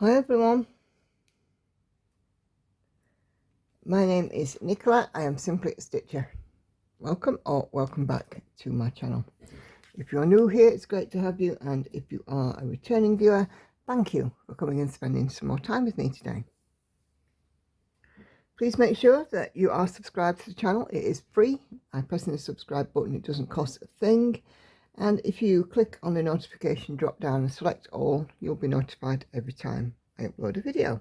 Hi everyone, my name is Nicola. I am simply a stitcher. Welcome or welcome back to my channel. If you're new here, it's great to have you, and if you are a returning viewer, thank you for coming and spending some more time with me today. Please make sure that you are subscribed to the channel. It is free. By pressing the subscribe button, it doesn't cost a thing. And if you click on the notification drop down and select all, you'll be notified every time I upload a video.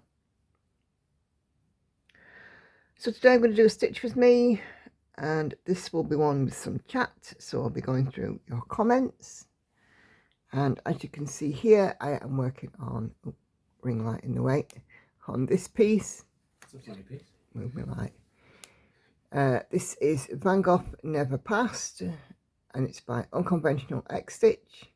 So today I'm going to do a stitch with me, and this will be one with some chat, so I'll be going through your comments. And as you can see here, I am working on ring light in the way on this piece. It's a funny piece. Move my light. This is Van Gogh Never Passed, and it's by Unconventional X Stitch.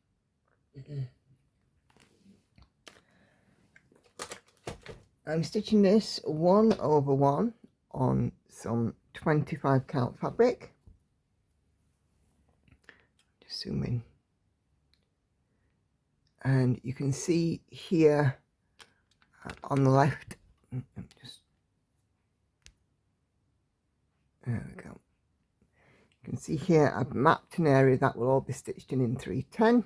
I'm stitching this 1/1 on some 25 count fabric. Just zoom in, and you can see here on the left, there we go. You can see here I've mapped an area that will all be stitched in 310.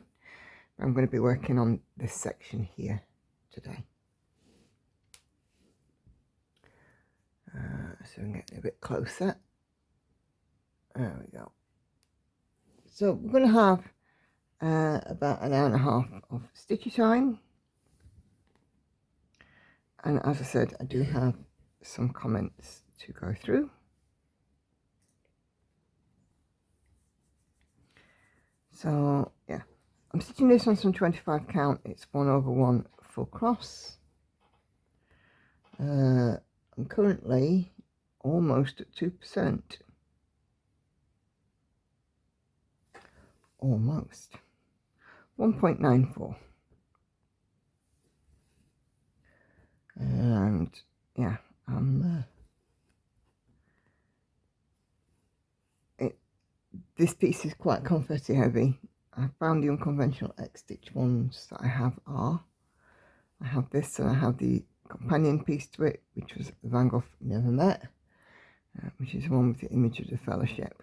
I'm going to be working on this section here today. So I'm getting a bit closer. There we go. So we're going to have about an hour and a half of stitchy time. And as I said, I do have some comments to go through. So yeah, I'm stitching this on some 25 count. It's 1/1 full cross. I'm currently almost at 2%. Almost. 1.94. And yeah, this piece is quite confetti heavy. I found the Unconventional X Stitch ones that I have are. I have this, and I have the companion piece to it, which was Van Gogh Never Met, which is the one with the image of the fellowship.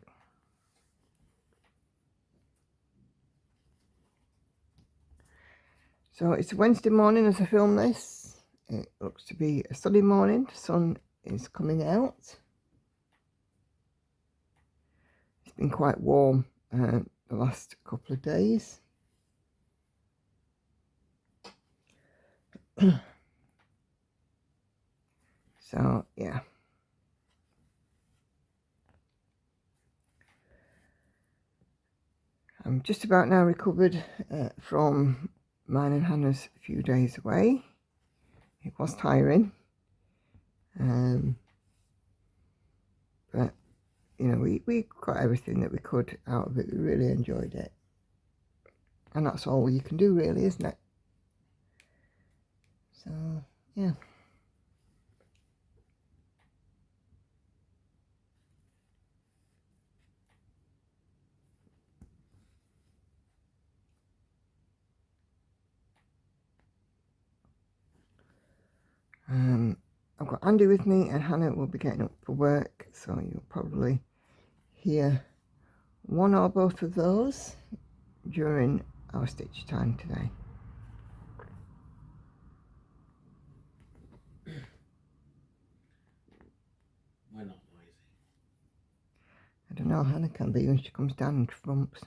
So it's Wednesday morning as I film this. It looks to be a sunny morning. The sun is coming out. It's been quite warm the last couple of days. So yeah, I'm just about now recovered from mine and Hannah's few days away. It was tiring, but you know, we got everything that we could out of it. We really enjoyed it, and that's all you can do, really, isn't it? So yeah. I've got Andy with me, and Hannah will be getting up for work, so you'll probably hear one or both of those during our stitch time today. We're not noisy. I don't know, Hannah can be when she comes down and trumps.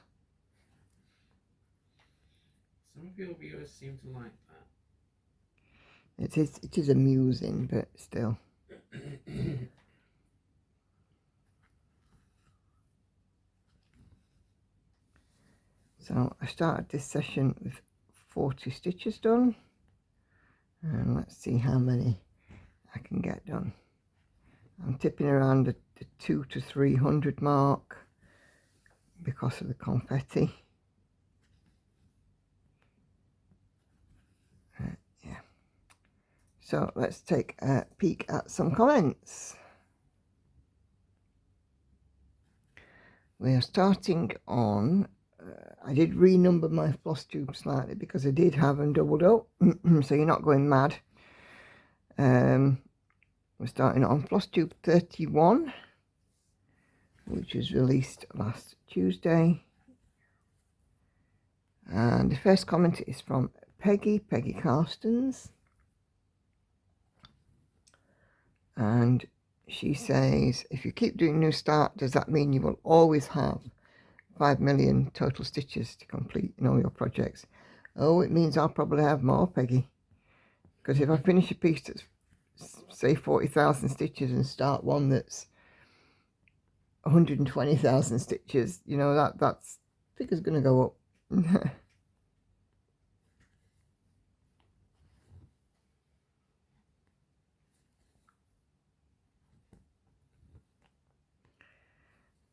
Some of your viewers seem to like that. It is amusing, but still. So I started this session with 40 stitches done, and let's see how many I can get done. I'm tipping around the 200 to 300 mark because of the confetti. Yeah. So let's take a peek at some comments. We are starting on, I did renumber my Flosstube slightly because I did have them doubled up, so you're not going mad We're starting on Flosstube 31, which was released last Tuesday. And the first comment is from Peggy Carstens. And she says, if you keep doing New Start, does that mean you will always have 5 million total stitches to complete in all your projects? Oh, it means I'll probably have more, Peggy. Because if I finish a piece that's, say, 40,000 stitches and start one that's 120,000 stitches, you know, that's figure's going to go up.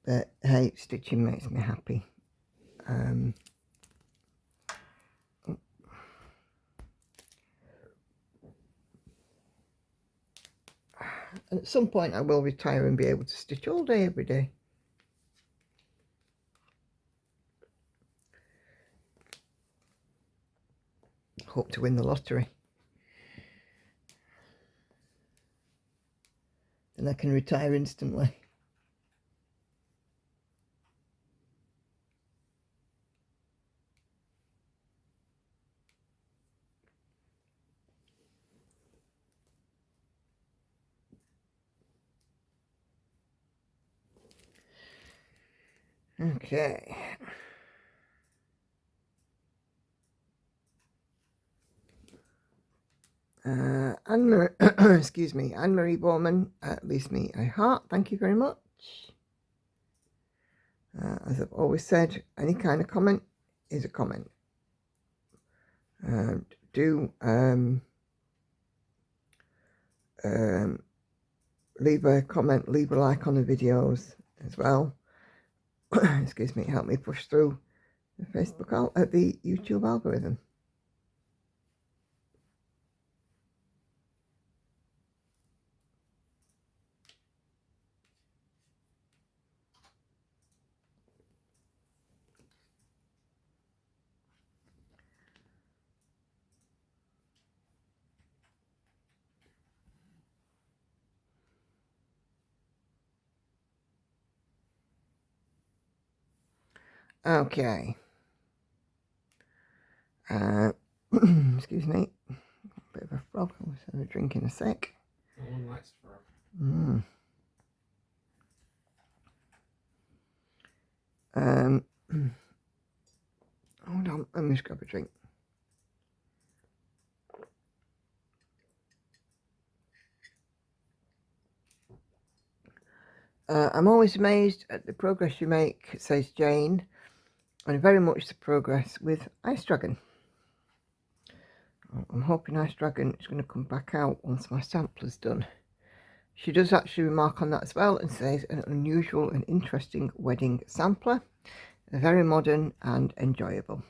But hey, stitching makes me happy. And at some point I will retire and be able to stitch all day, every day. Hope to win the lottery. Then I can retire instantly. Okay. Anne-Marie, excuse me, Anne-Marie Bowman leaves me a heart. Thank you very much. As I've always said, any kind of comment is a comment. Do leave a comment, leave a like on the videos as well. Excuse me, help me push through the the YouTube algorithm. Okay. Excuse me. Bit of a frog. I'll have a drink in a sec. No one likes frog. Hold on. Let me just grab a drink. I'm always amazed at the progress you make, says Jane, and very much the progress with Ice Dragon. I'm hoping Ice Dragon is going to come back out once my sampler's done. She does actually remark on that as well and says an unusual and interesting wedding sampler, very modern and enjoyable.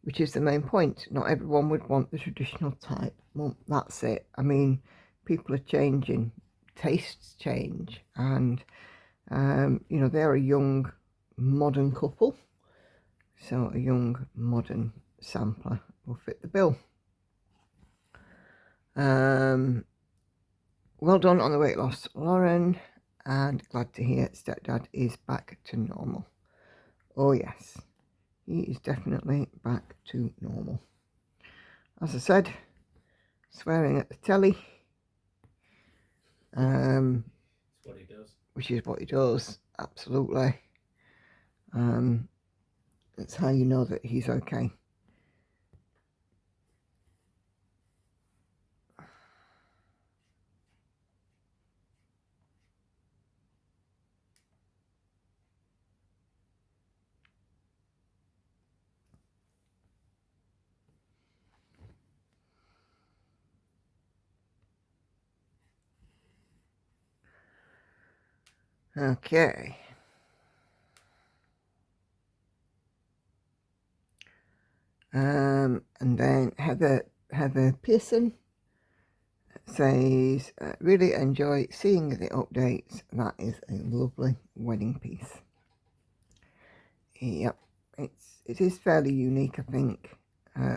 Which is the main point. Not everyone would want the traditional type. Well, that's it. I mean, people are changing. Tastes change, and you know, they're a young modern couple, so a young modern sampler will fit the bill. Well done on the weight loss, Lauren, and glad to hear Stepdad is back to normal. Oh yes, he is definitely back to normal. As I said, swearing at the telly. That's what he does. Which is what he does, absolutely. That's how you know that he's okay. Okay. And then Heather Pearson says, really enjoy seeing the updates. That is a lovely wedding piece. Yep, it is fairly unique, I think.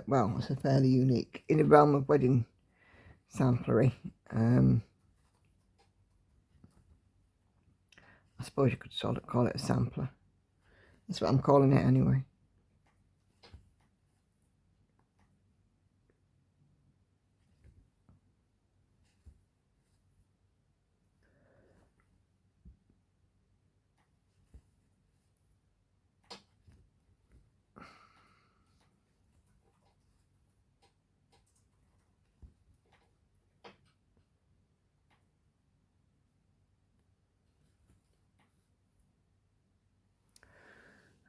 Well, it's a fairly unique in the realm of wedding samplery. I suppose you could sort of call it a sampler. That's what I'm calling it anyway.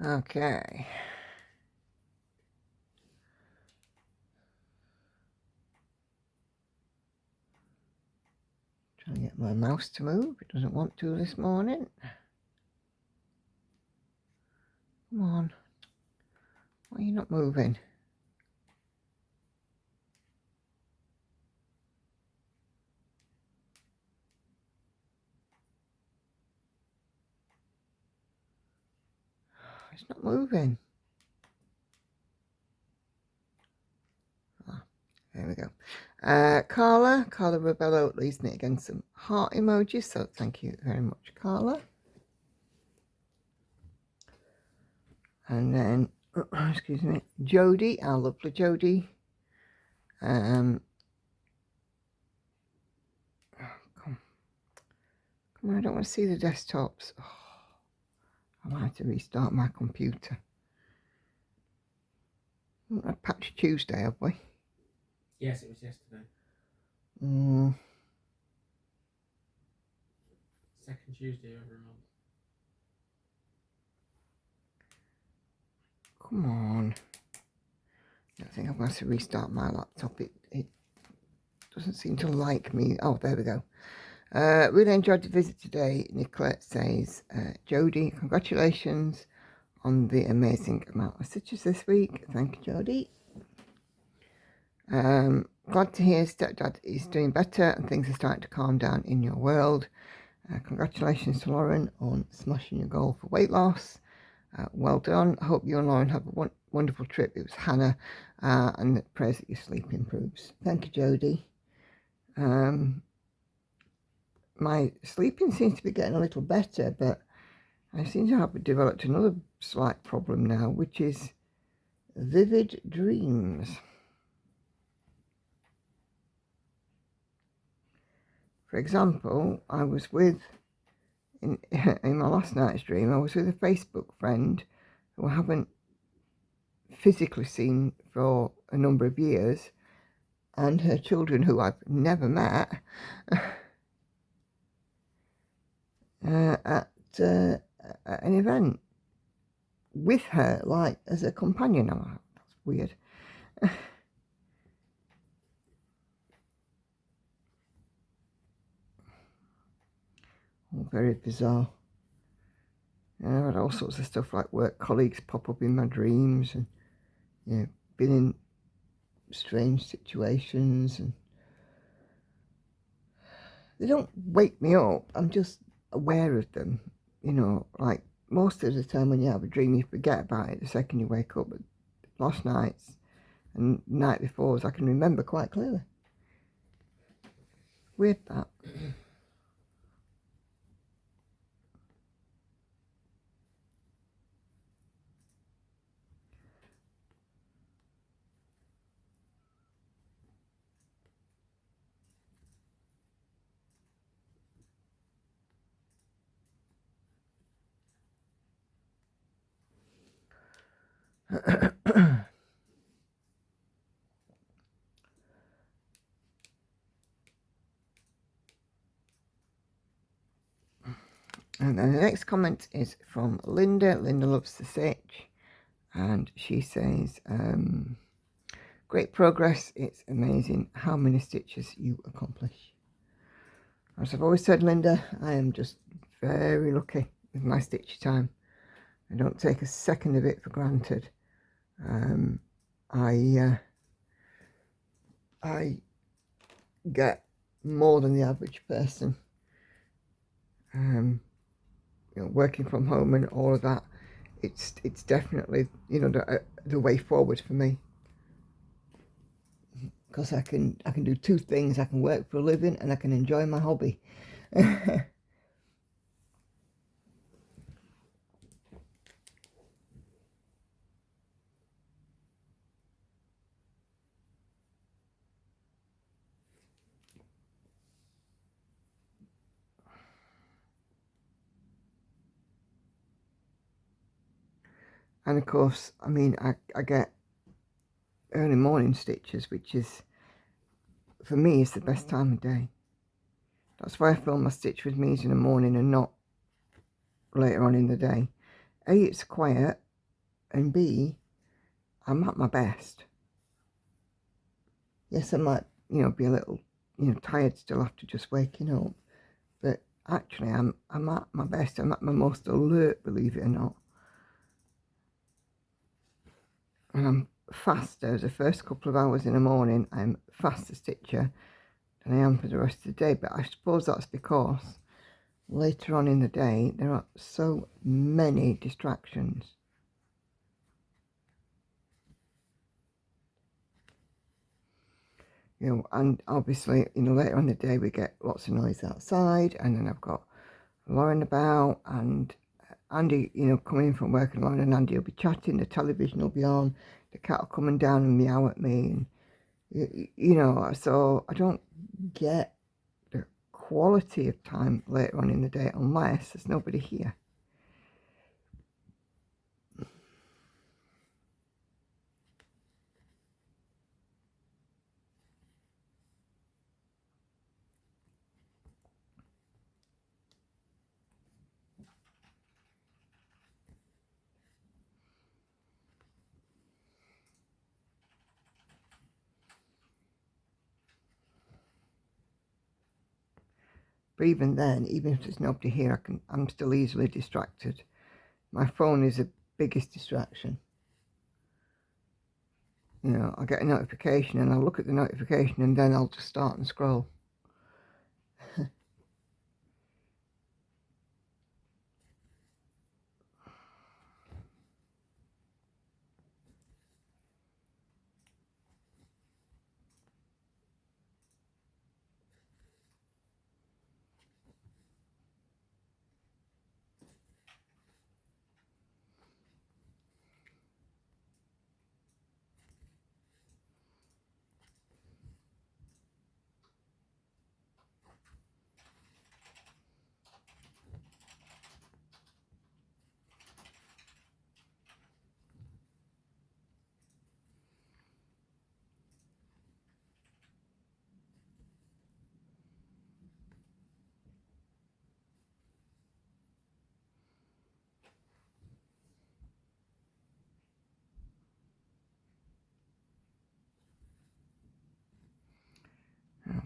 Okay. Trying to get my mouse to move. It doesn't want to this morning. Come on. Why are you not moving? It's not moving. Ah, there we go. Carla Rebello leaves me again some heart emojis, so thank you very much, Carla. And then, excuse me, Jody, our lovely Jody. Come on, I don't want to see the desktops. Oh, I might have to restart my computer. A Patch Tuesday, have we? Yes, it was yesterday. Second Tuesday of every month. Come on. I think I'm going to have to restart my laptop. It doesn't seem to like me. Oh, there we go. Really enjoyed the visit today. Nicola says, Jodie, congratulations on the amazing amount of stitches this week. Thank you, Jodie. Glad to hear stepdad is doing better and things are starting to calm down in your world. Congratulations to Lauren on smashing your goal for weight loss. Well done. I hope you and Lauren have a wonderful trip. It was Hannah, and prayers that your sleep improves. Thank you, Jodie. My sleeping seems to be getting a little better, but I seem to have developed another slight problem now, which is vivid dreams. For example, I was in my last night's dream, I was with a Facebook friend who I haven't physically seen for a number of years, and her children who I've never met, at an event with her, like as a companion. Oh, that's weird. Oh, very bizarre. I had all sorts of stuff like work colleagues pop up in my dreams, and been in strange situations, and they don't wake me up. I'm just aware of them, like most of the time when you have a dream you forget about it the second you wake up, but last night's and night before's I can remember quite clearly. Weird that. And then the next comment is from Linda. Linda loves to stitch, and she says, great progress. It's amazing how many stitches you accomplish. As I've always said, Linda, I am just very lucky with my stitch time. I don't take a second of it for granted. I get more than the average person. Working from home and all of that, it's definitely the way forward for me. because I can do two things. I can work for a living and I can enjoy my hobby. And of course, I mean, I get early morning stitches, which is, for me, is the best time of day. That's why I film my stitch with me's in the morning and not later on in the day. A, it's quiet, and B, I'm at my best. Yes, I might, you know, be a little, you know, tired still after just waking up, but actually I'm at my best. I'm at my most alert, believe it or not. And I'm faster the first couple of hours in the morning. I'm a faster stitcher than I am for the rest of the day, but I suppose that's because later on in the day there are so many distractions. You know, and obviously, you know, later on in the day we get lots of noise outside, and then I've got Lauren about, and Andy, you know, coming in from work, and Lauren and Andy will be chatting, the television will be on, the cat will come down and meow at me, and you know, so I don't get the quality of time later on in the day unless there's nobody here. But even then, even if there's nobody here, I'm still easily distracted. My phone is the biggest distraction. You know, I get a notification and I'll look at the notification and then I'll just start and scroll.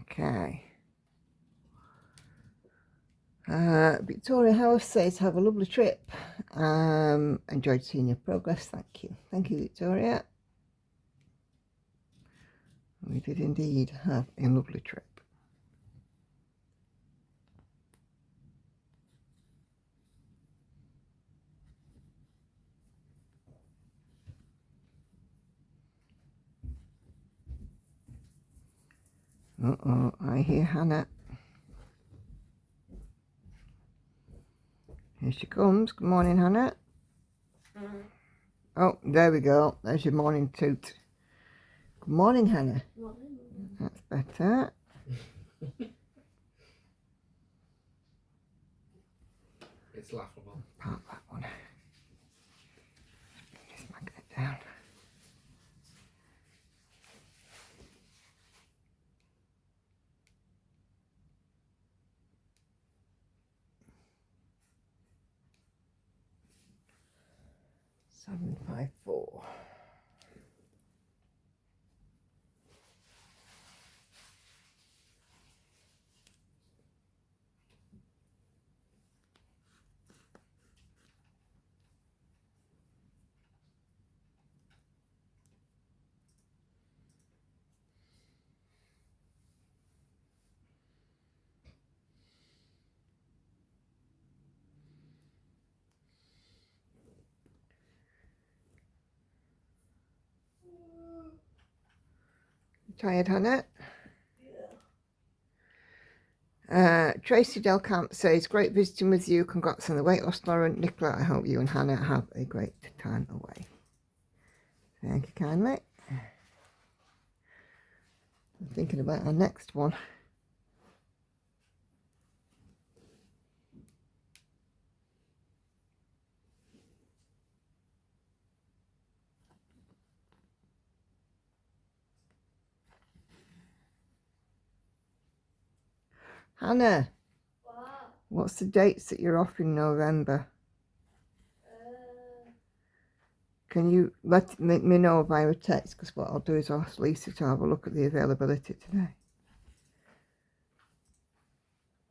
Okay. Victoria House says, have a lovely trip. Enjoyed seeing your progress. Thank you. Thank you, Victoria. We did indeed have a lovely trip. Uh-oh, I hear Hannah. Here she comes. Good morning, Hannah. Oh, there we go. There's your morning toot. Good morning, Hannah. Morning. That's better. It's laughable. Part that one. Bring this magnet down. Seven, 5, 4. Tired, Hannah? Tracy Delcamp says, great visiting with you. Congrats on the weight loss, Lauren. Nicola, I hope you and Hannah have a great time away. Thank you kindly. I'm thinking about our next one. Hannah, what's the dates that you're off in November? Can you let me know via a text? Because what I'll do is I'll ask Lisa to have a look at the availability today.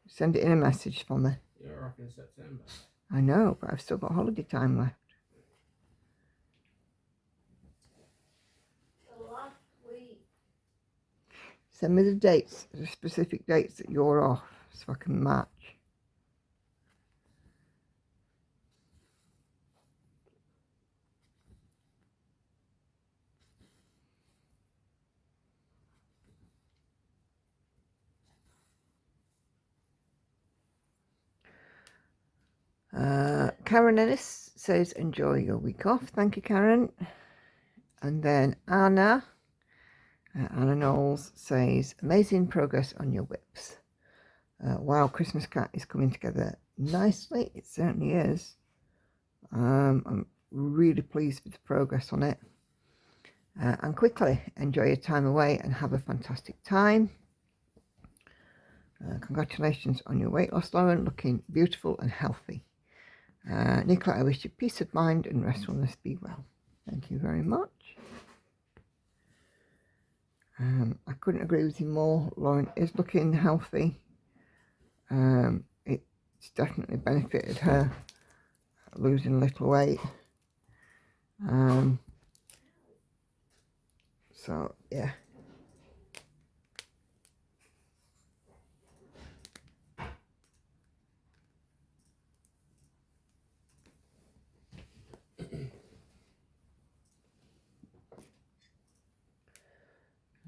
Send it in a message for me. You're off in September. I know, but I've still got holiday time left. Last week. Send me the dates, the specific dates that you're off, so I can match. Karen Ennis says, enjoy your week off. Thank you, Karen. And then Anna Knowles says, amazing progress on your whips. Wow, Christmas Cat is coming together nicely. It certainly is. I'm really pleased with the progress on it. And quickly, enjoy your time away and have a fantastic time. Congratulations on your weight loss, Lauren. Looking beautiful and healthy. Nicola, I wish you peace of mind and restfulness. Be well. Thank you very much. I couldn't agree with you more. Lauren is looking healthy. It's definitely benefited her losing a little weight. So yeah.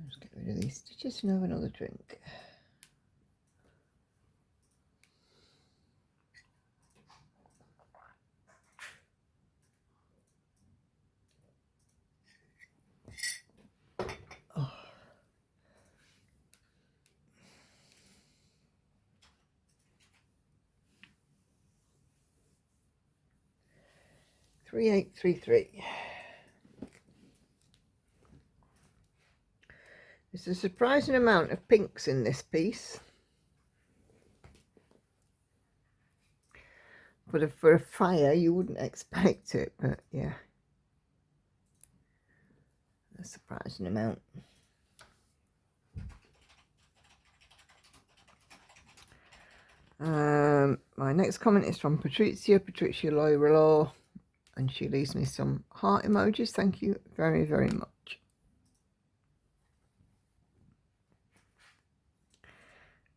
Let's get rid of these stitches and have another drink. Oh. $3833. There's a surprising amount of pinks in this piece. But for a fire, you wouldn't expect it, but yeah. A surprising amount. My next comment is from Patricia Loyalaw, and she leaves me some heart emojis. Thank you very, very much.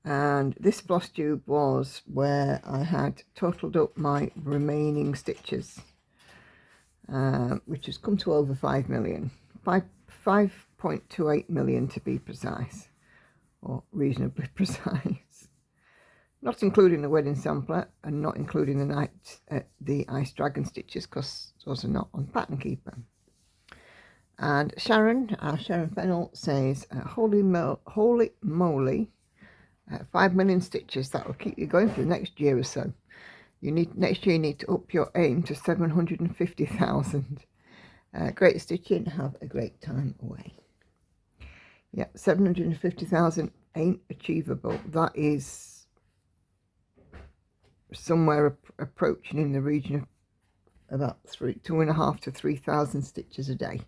And this Flosstube was where I had totaled up my remaining stitches, which has come to over 5 million. 5.28 million to be precise, or reasonably precise. Not including the wedding sampler and not including the Ice Dragon stitches, because those are not on Pattern Keeper. And Sharon Fennell says, holy moly, 5 million stitches. That will keep you going for the next year or so. Next year you need to up your aim to 750,000. Great stitching. Have a great time away. Yeah, 750,000 ain't achievable. That is somewhere approaching in the region of about 2,500 to 3,000 stitches a day.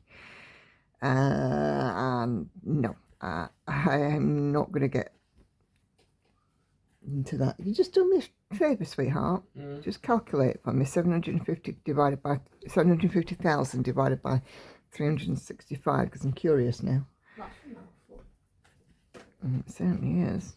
And no, I am not going to get into that. You just do me a favour, sweetheart. Just calculate for me. 750,000 divided by 365, because I'm curious now. That's a mouthful. It certainly is.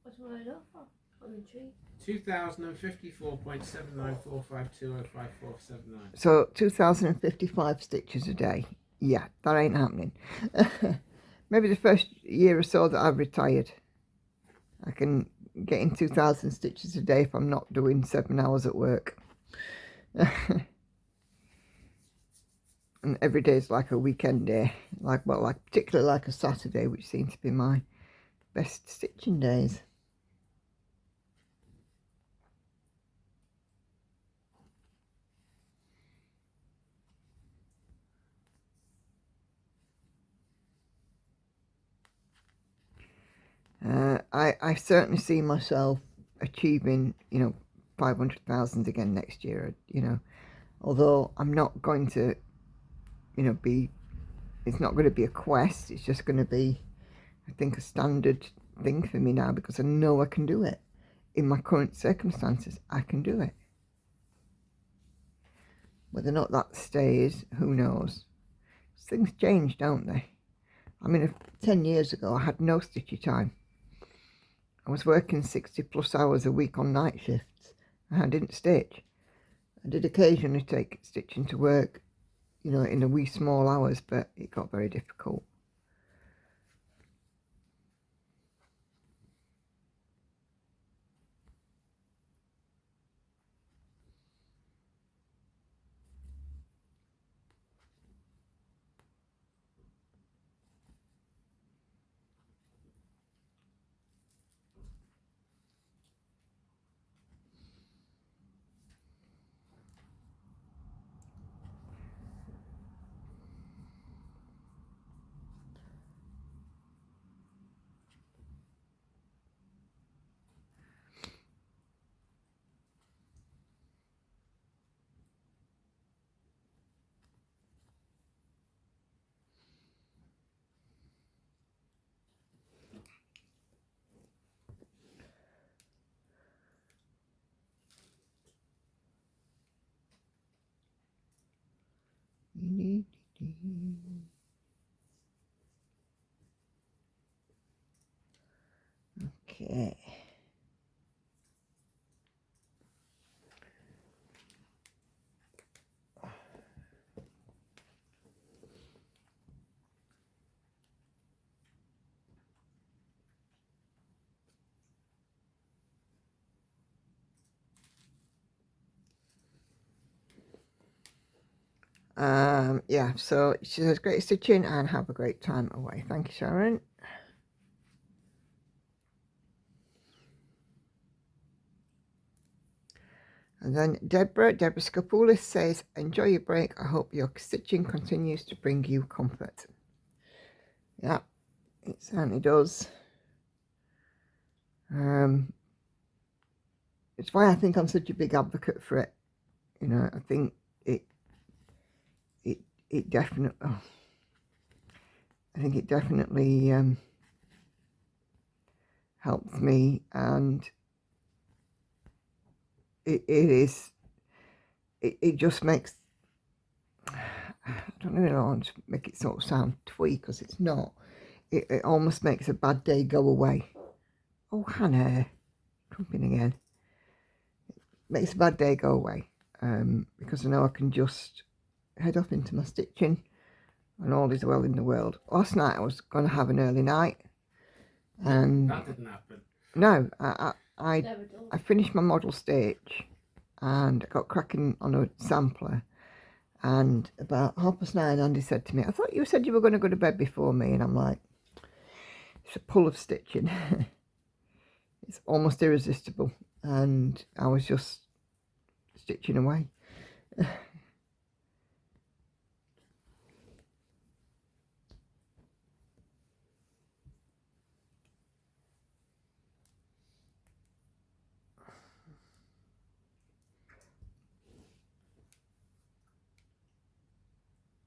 What's my idea for? I'm intrigued. 2,054.7945205479. So 2,055 stitches a day yeah, that ain't happening. Maybe the first year or so that I've retired, I can get in 2,000 stitches a day if I'm not doing 7 hours at work. And every day is like a weekend day, like particularly like a Saturday, which seems to be my best stitching days. I certainly see myself achieving, 500,000 again next year, although I'm not going to, it's not going to be a quest, it's just going to be, I think, a standard thing for me now, because I know I can do it. In my current circumstances, I can do it. Whether or not that stays, who knows? Things change, don't they? I mean, 10 years ago, I had no stitchy time. I was working 60 plus hours a week on night shifts, and I didn't stitch. I did occasionally take stitching to work, in a wee small hours, but it got very difficult. Okay. Yeah, so she says, great stitching and have a great time away. Thank you, Sharon. And then Deborah Skopoulis says, enjoy your break. I hope your stitching continues to bring you comfort. Yeah, it certainly does. It's why I think I'm such a big advocate for it. I think it definitely, I think it definitely helps me, and it just makes, I don't really want to make it sort of sound twee, because it's not. It almost makes a bad day go away. Oh, Hannah, trumping again. It makes a bad day go away, because I know I can just head off into my stitching, and all is well in the world. Last night I was going to have an early night, and that didn't happen. No, I finished my model stitch, and I got cracking on a sampler, and about 9:30 Andy said to me, I thought you said you were going to go to bed before me, and I'm like, it's a pull of stitching. It's almost irresistible, and I was just stitching away.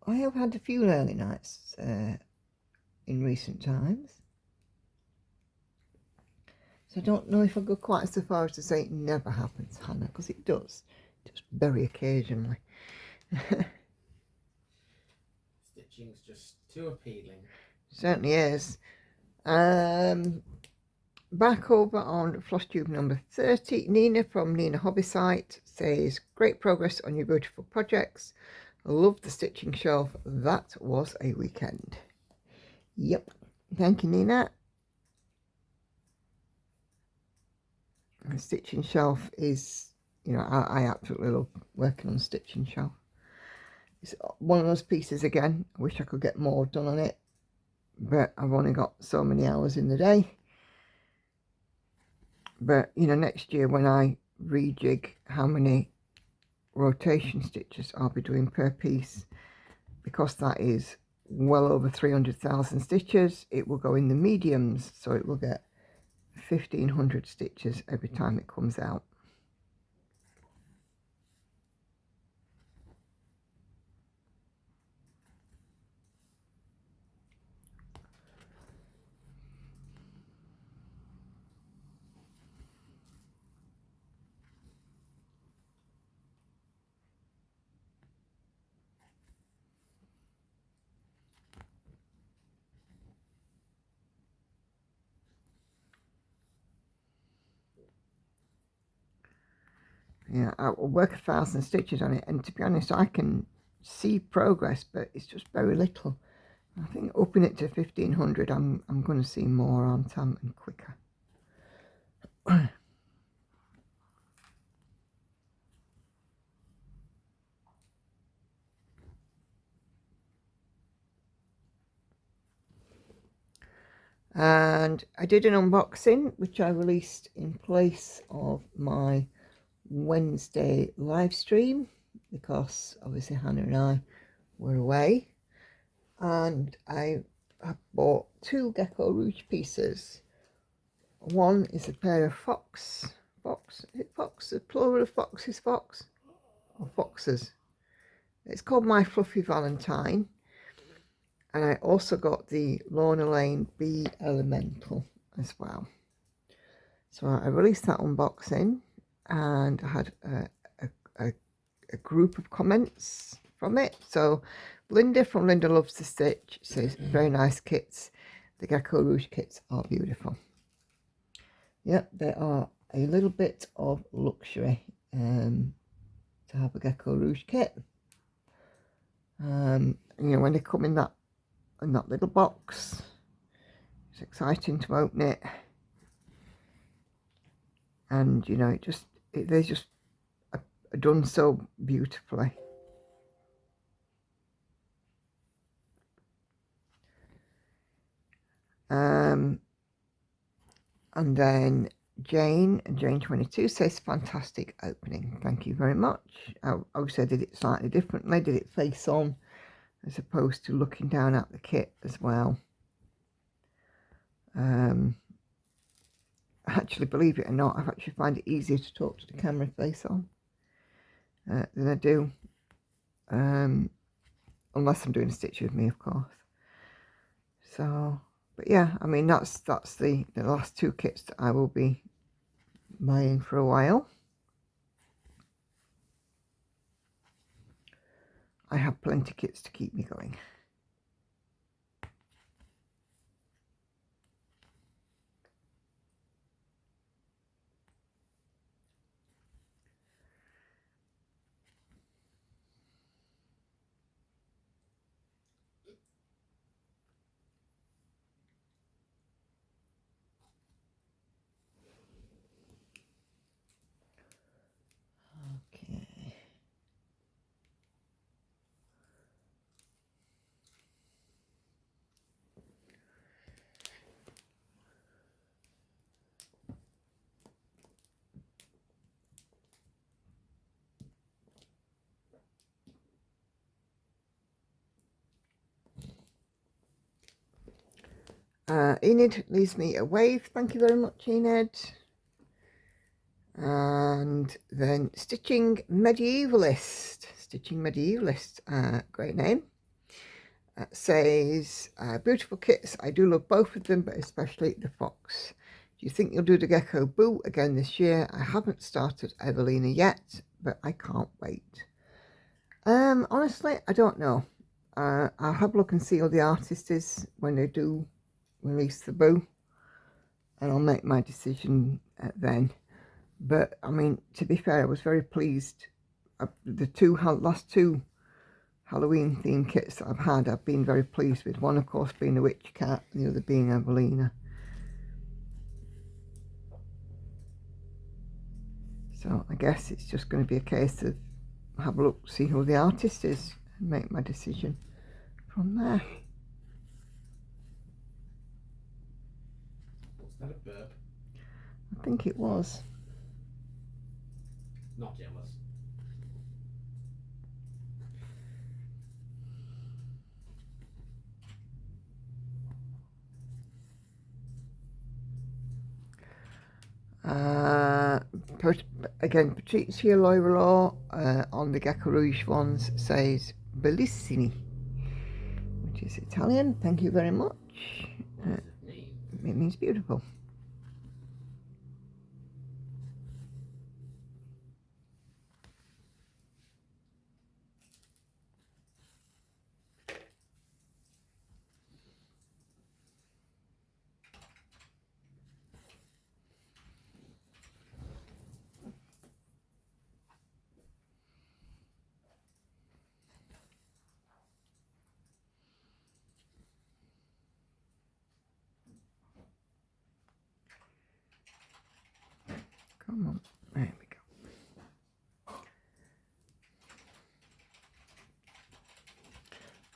I have had a few early nights in recent times, so I don't know if I go quite so far as to say it never happens, Hannah, because it does, just very occasionally. Stitching's just too appealing. Certainly is. Back over on Flosstube number 30, Nina from Nina Hobby Site says, great progress on your beautiful projects. love the stitching shelf. That was a weekend. Yep. Thank you, Nina. The stitching shelf is, you know, I absolutely love working on stitching shelf. It's one of those pieces again. I wish I could get more done on it, but I've only got so many hours in the day. But, you know, next year when I rejig how many rotation stitches I'll be doing per piece, because that is well over 300,000 stitches, it will go in the mediums, so it will get 1,500 stitches every time it comes out. Yeah, I'll work 1,000 stitches on it, and to be honest, I can see progress, but it's just very little. I think upping it to 1,500, I'm going to see more on time and quicker. And I did an unboxing, which I released in place of my Wednesday live stream, because obviously Hannah and I were away, and I bought 2 Gecko Rouge pieces. One is a pair of fox, the plural of foxes, fox or foxes. It's called My Fluffy Valentine. And I also got the Lorna Laine Bee Elemental as well. So I released that unboxing, and I had a group of comments from it. So Linda from Linda Loves to Stitch says, very nice kits. The Gecko Rouge kits are beautiful. Yep, they are a little bit of luxury to have a Gecko Rouge kit. You know, when they come in that little box, it's exciting to open it, and you know, they just are done so beautifully. And then Jane 22 says, fantastic opening, thank you very much. I also did it slightly differently, did it face on as opposed to looking down at the kit as well. Actually, believe it or not, I actually find it easier to talk to the camera face on than I do, unless I'm doing a stitch with me, of course. So, but yeah, I mean, that's the last 2 kits that I will be buying for a while. I have plenty of kits to keep me going. Enid leaves me a wave. Thank you very much, Enid. And then Stitching Medievalist, great name, says, beautiful kits. I do love both of them, but especially the fox. Do you think you'll do the Gecko Boo again this year? I haven't started Evelina yet, but I can't wait. Honestly, I don't know. I'll have a look and see who the artist is when they do release the Boo, and I'll make my decision then. But I mean, to be fair, I was very pleased. The last two Halloween themed kits that I've had, I've been very pleased with. One, of course, being a witch cat, and the other being Evelina. So I guess it's just going to be a case of have a look, see who the artist is, and make my decision from there. Was that a burp? I think it was. Not jealous. Again, Patrizia Loirolo on the Gecko Rouge ones says Bellissimi, which is Italian. Thank you very much. What does it mean? It means beautiful. Come on, there we go.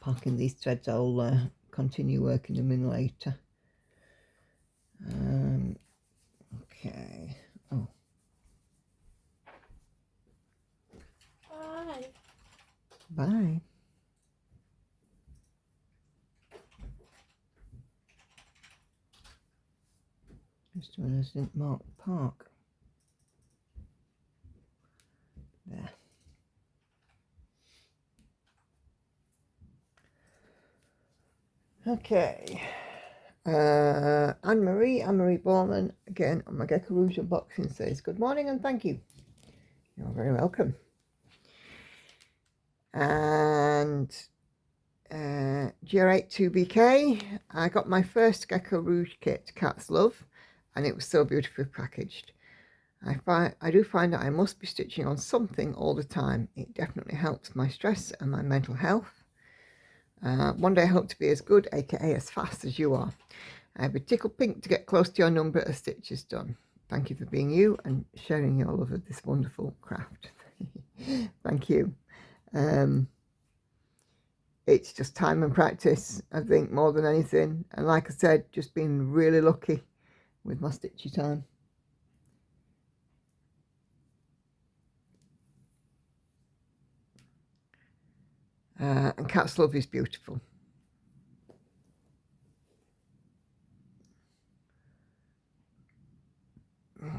Parking these threads, I'll continue working them in later. Okay. Oh, Bye. bye. Just one didn't mark park. There. Okay. Anne-Marie Borman, again on my Gecko Rouge unboxing, says good morning and thank you. You're very welcome. And GR82BK, I got my first Gecko Rouge kit, Cat's Love, and it was so beautifully packaged. I do find that I must be stitching on something all the time. It definitely helps my stress and my mental health. One day I hope to be as good, aka as fast as you are. I'd be tickled pink to get close to your number of stitches done. Thank you for being you and sharing your love of this wonderful craft. Thank you. It's just time and practice, I think, more than anything. And like I said, just being really lucky with my stitchy time. And Cat's Love is beautiful.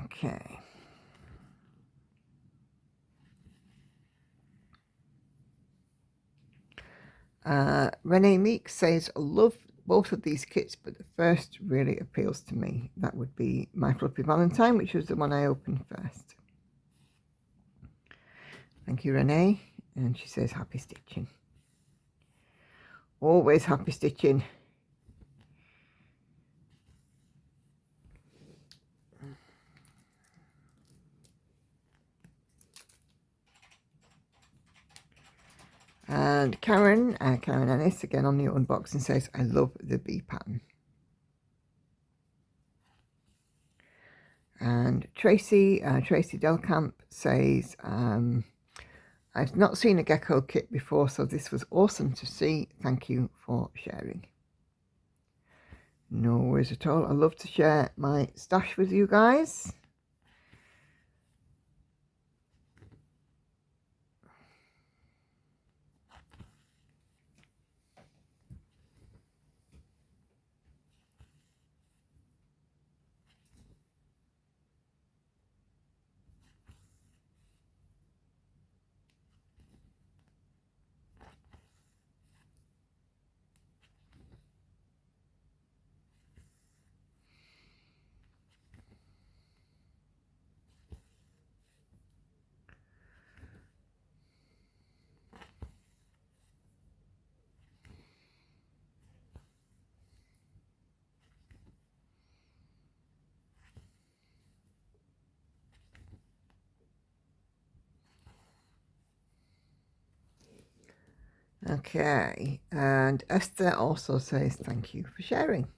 Okay. Renee Meek says, I love both of these kits, but the first really appeals to me. That would be my Fluffy Valentine, which was the one I opened first. Thank you, Renee. And she says, happy stitching. Always happy stitching. And Karen Ennis, again on the unboxing, says, I love the bee pattern. And Tracy Delcamp says, I've not seen a gecko kit before, so this was awesome to see. Thank you for sharing. No worries at all. I love to share my stash with you guys. Okay, and Esther also says thank you for sharing.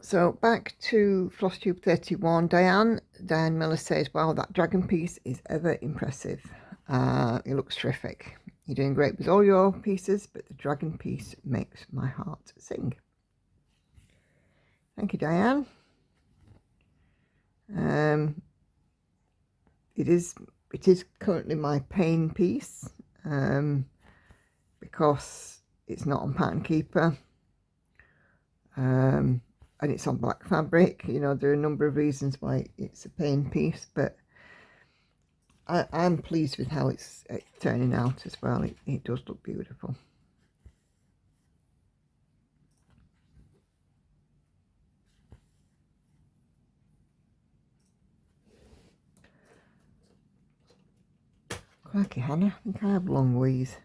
So back to Flosstube 31. Diane Miller says, wow, that dragon piece is ever impressive. It looks terrific. You're doing great with all your pieces, but the dragon piece makes my heart sing. Thank you, Diane. It is currently my Paine piece, because it's not on Pattern Keeper, and it's on black fabric. You know, there are a number of reasons why it's a Paine piece, but I'm pleased with how it's turning out as well. It does look beautiful. Crikey, Hannah, I think I have long wheeze.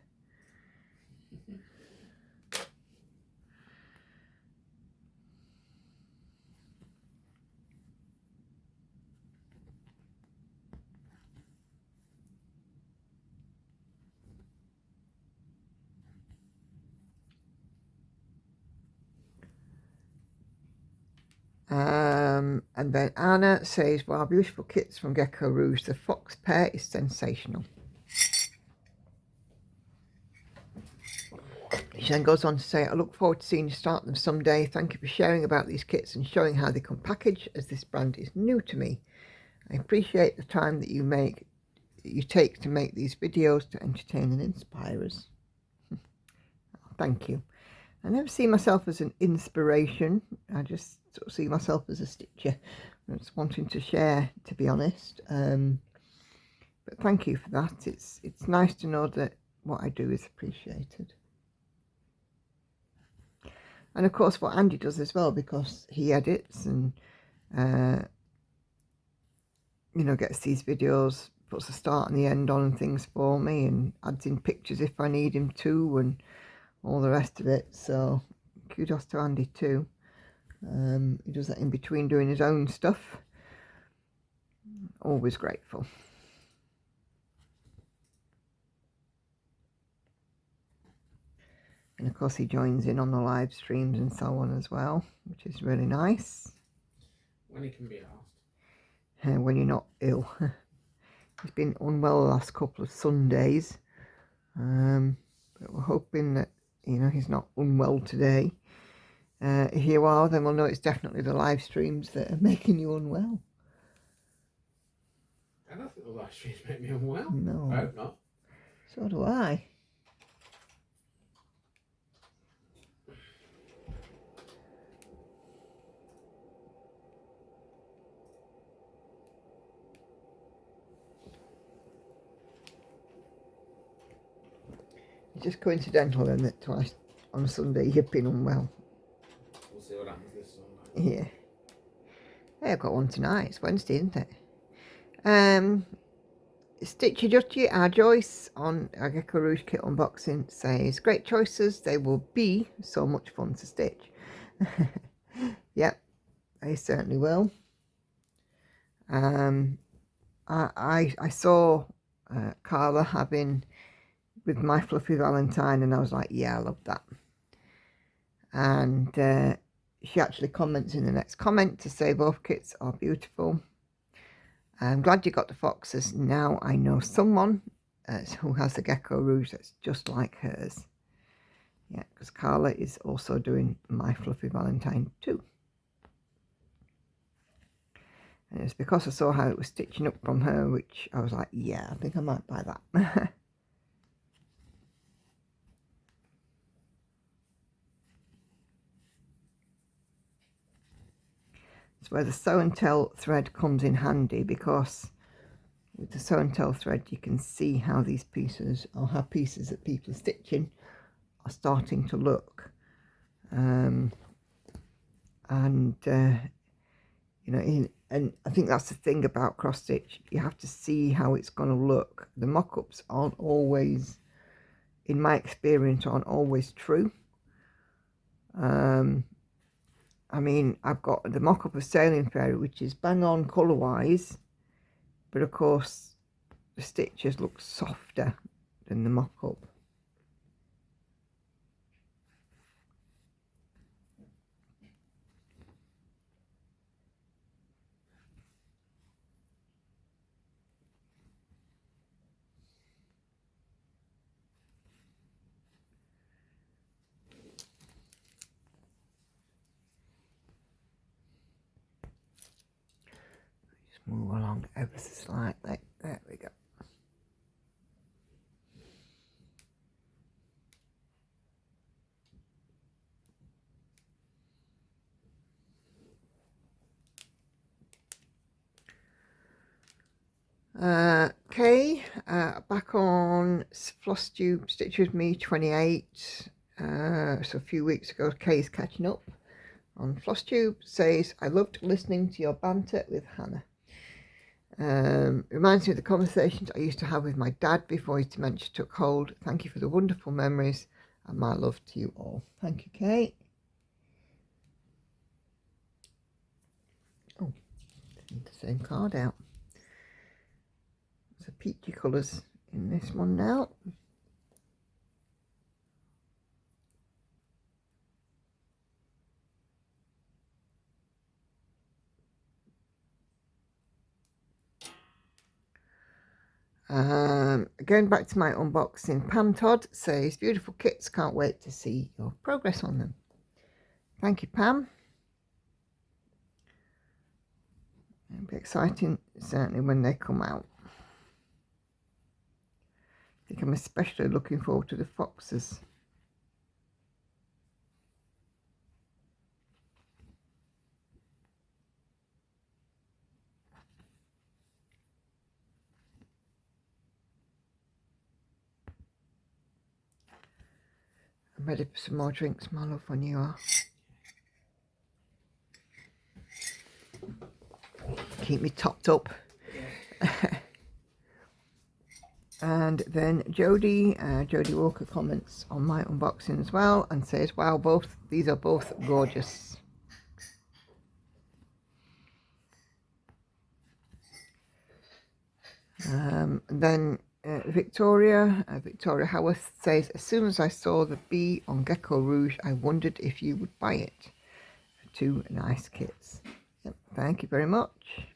And then Anna says, wow, beautiful kits from Gecko Rouge. The fox pair is sensational. She then goes on to say, I look forward to seeing you start them someday. Thank you for sharing about these kits and showing how they come packaged, as this brand is new to me. I appreciate the time that you take to make these videos to entertain and inspire us. Thank you. I never see myself as an inspiration. I just sort of see myself as a stitcher. I'm just wanting to share, to be honest. But thank you for that. It's nice to know that what I do is appreciated. And of course what Andy does as well, because he edits and you know, gets these videos, puts a start and the end on and things for me, and adds in pictures if I need him to, and all the rest of it. So kudos to Andy too. He does that in between doing his own stuff. Always grateful. And of course he joins in on the live streams and so on as well, which is really nice. When he can be asked. When you're not ill. He's been unwell the last couple of Sundays. But we're hoping that, you know, he's not unwell today. If you are, then we'll know it's definitely the live streams that are making you unwell. I don't think the live streams make me unwell. No. I hope not. So do I. It's just coincidental then that twice on a Sunday you've been unwell. We'll see what happens this Sunday. Yeah. Hey, I've got one tonight. It's Wednesday, isn't it? Stitchy Juty, our Joyce on our Geckorouge kit unboxing says, great choices. They will be so much fun to stitch. Yep, they certainly will. I saw Carla having with my Fluffy Valentine, and I was like, yeah, I love that. And she actually comments in the next comment to say both kits are beautiful. I'm glad you got the foxes. Now I know someone who has a Gecko Rouge that's just like hers. Yeah, because Carla is also doing my Fluffy Valentine too. And it's because I saw how it was stitching up from her, which I was like, yeah, I think I might buy that. It's where the sew and tell thread comes in handy, because with the sew and tell thread you can see how these pieces, or how pieces that people are stitching are starting to look. You know, and I think that's the thing about cross stitch, you have to see how it's going to look. The mock-ups aren't always, in my experience, aren't always true. I mean, I've got the mock-up of Sailing Fairy, which is bang on colour-wise, but of course, the stitches look softer than the mock-up. Move along ever so slightly. There we go. Okay, back on Flosstube Stitch With Me 28. So a few weeks ago, Kay's catching up on Flosstube. Says, I loved listening to your banter with Hannah. Reminds me of the conversations I used to have with my dad before his dementia took hold. Thank you for the wonderful memories and my love to you all. Thank you, Kate. Oh, the same card out. There's a peachy colours in this one now. Going back to my unboxing, Pam Todd says, beautiful kits, can't wait to see your progress on them. Thank you, Pam. It'll be exciting, certainly, when they come out. I think I'm especially looking forward to the foxes. I'm ready for some more drinks, my love, when you are. Keep me topped up. And then Jodie Walker comments on my unboxing as well and says, wow, these are both gorgeous. Then Victoria Howarth says, as soon as I saw the bee on Gecko Rouge, I wondered if you would buy it. 2 nice kits. Yep, thank you very much.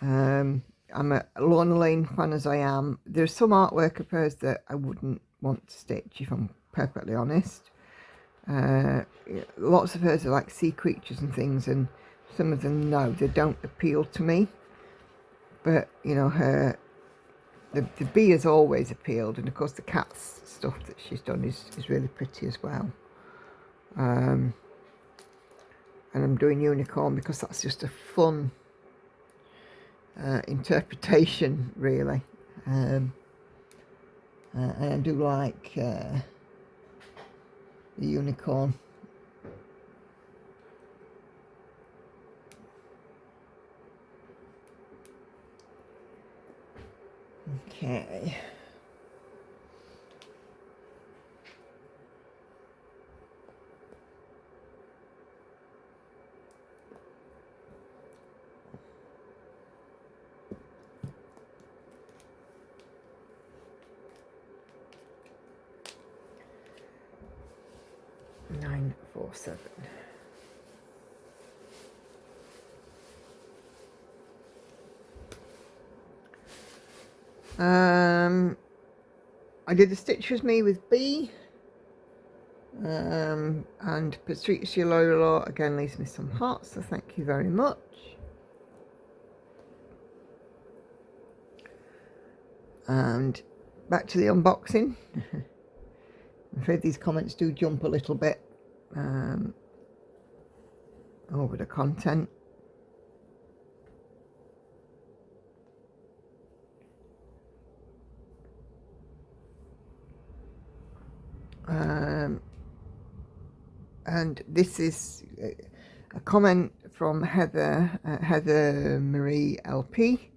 I'm a Lorna Laine fan as I am. There's some artwork of hers that I wouldn't want to stitch, if I'm perfectly honest. Lots of hers are like sea creatures and things, and some of them, no, they don't appeal to me. But, you know, the bee has always appealed, and of course the cat's stuff that she's done is really pretty as well. And I'm doing unicorn because that's just a fun interpretation, really. And I do like the unicorn. Okay. Nine, 4, 7. I did the Stitch With Me with B, and Patricia Lola again leaves me some hearts, so thank you very much. And back to the unboxing. I'm afraid these comments do jump a little bit over the content. And this is a comment from Heather Marie LP,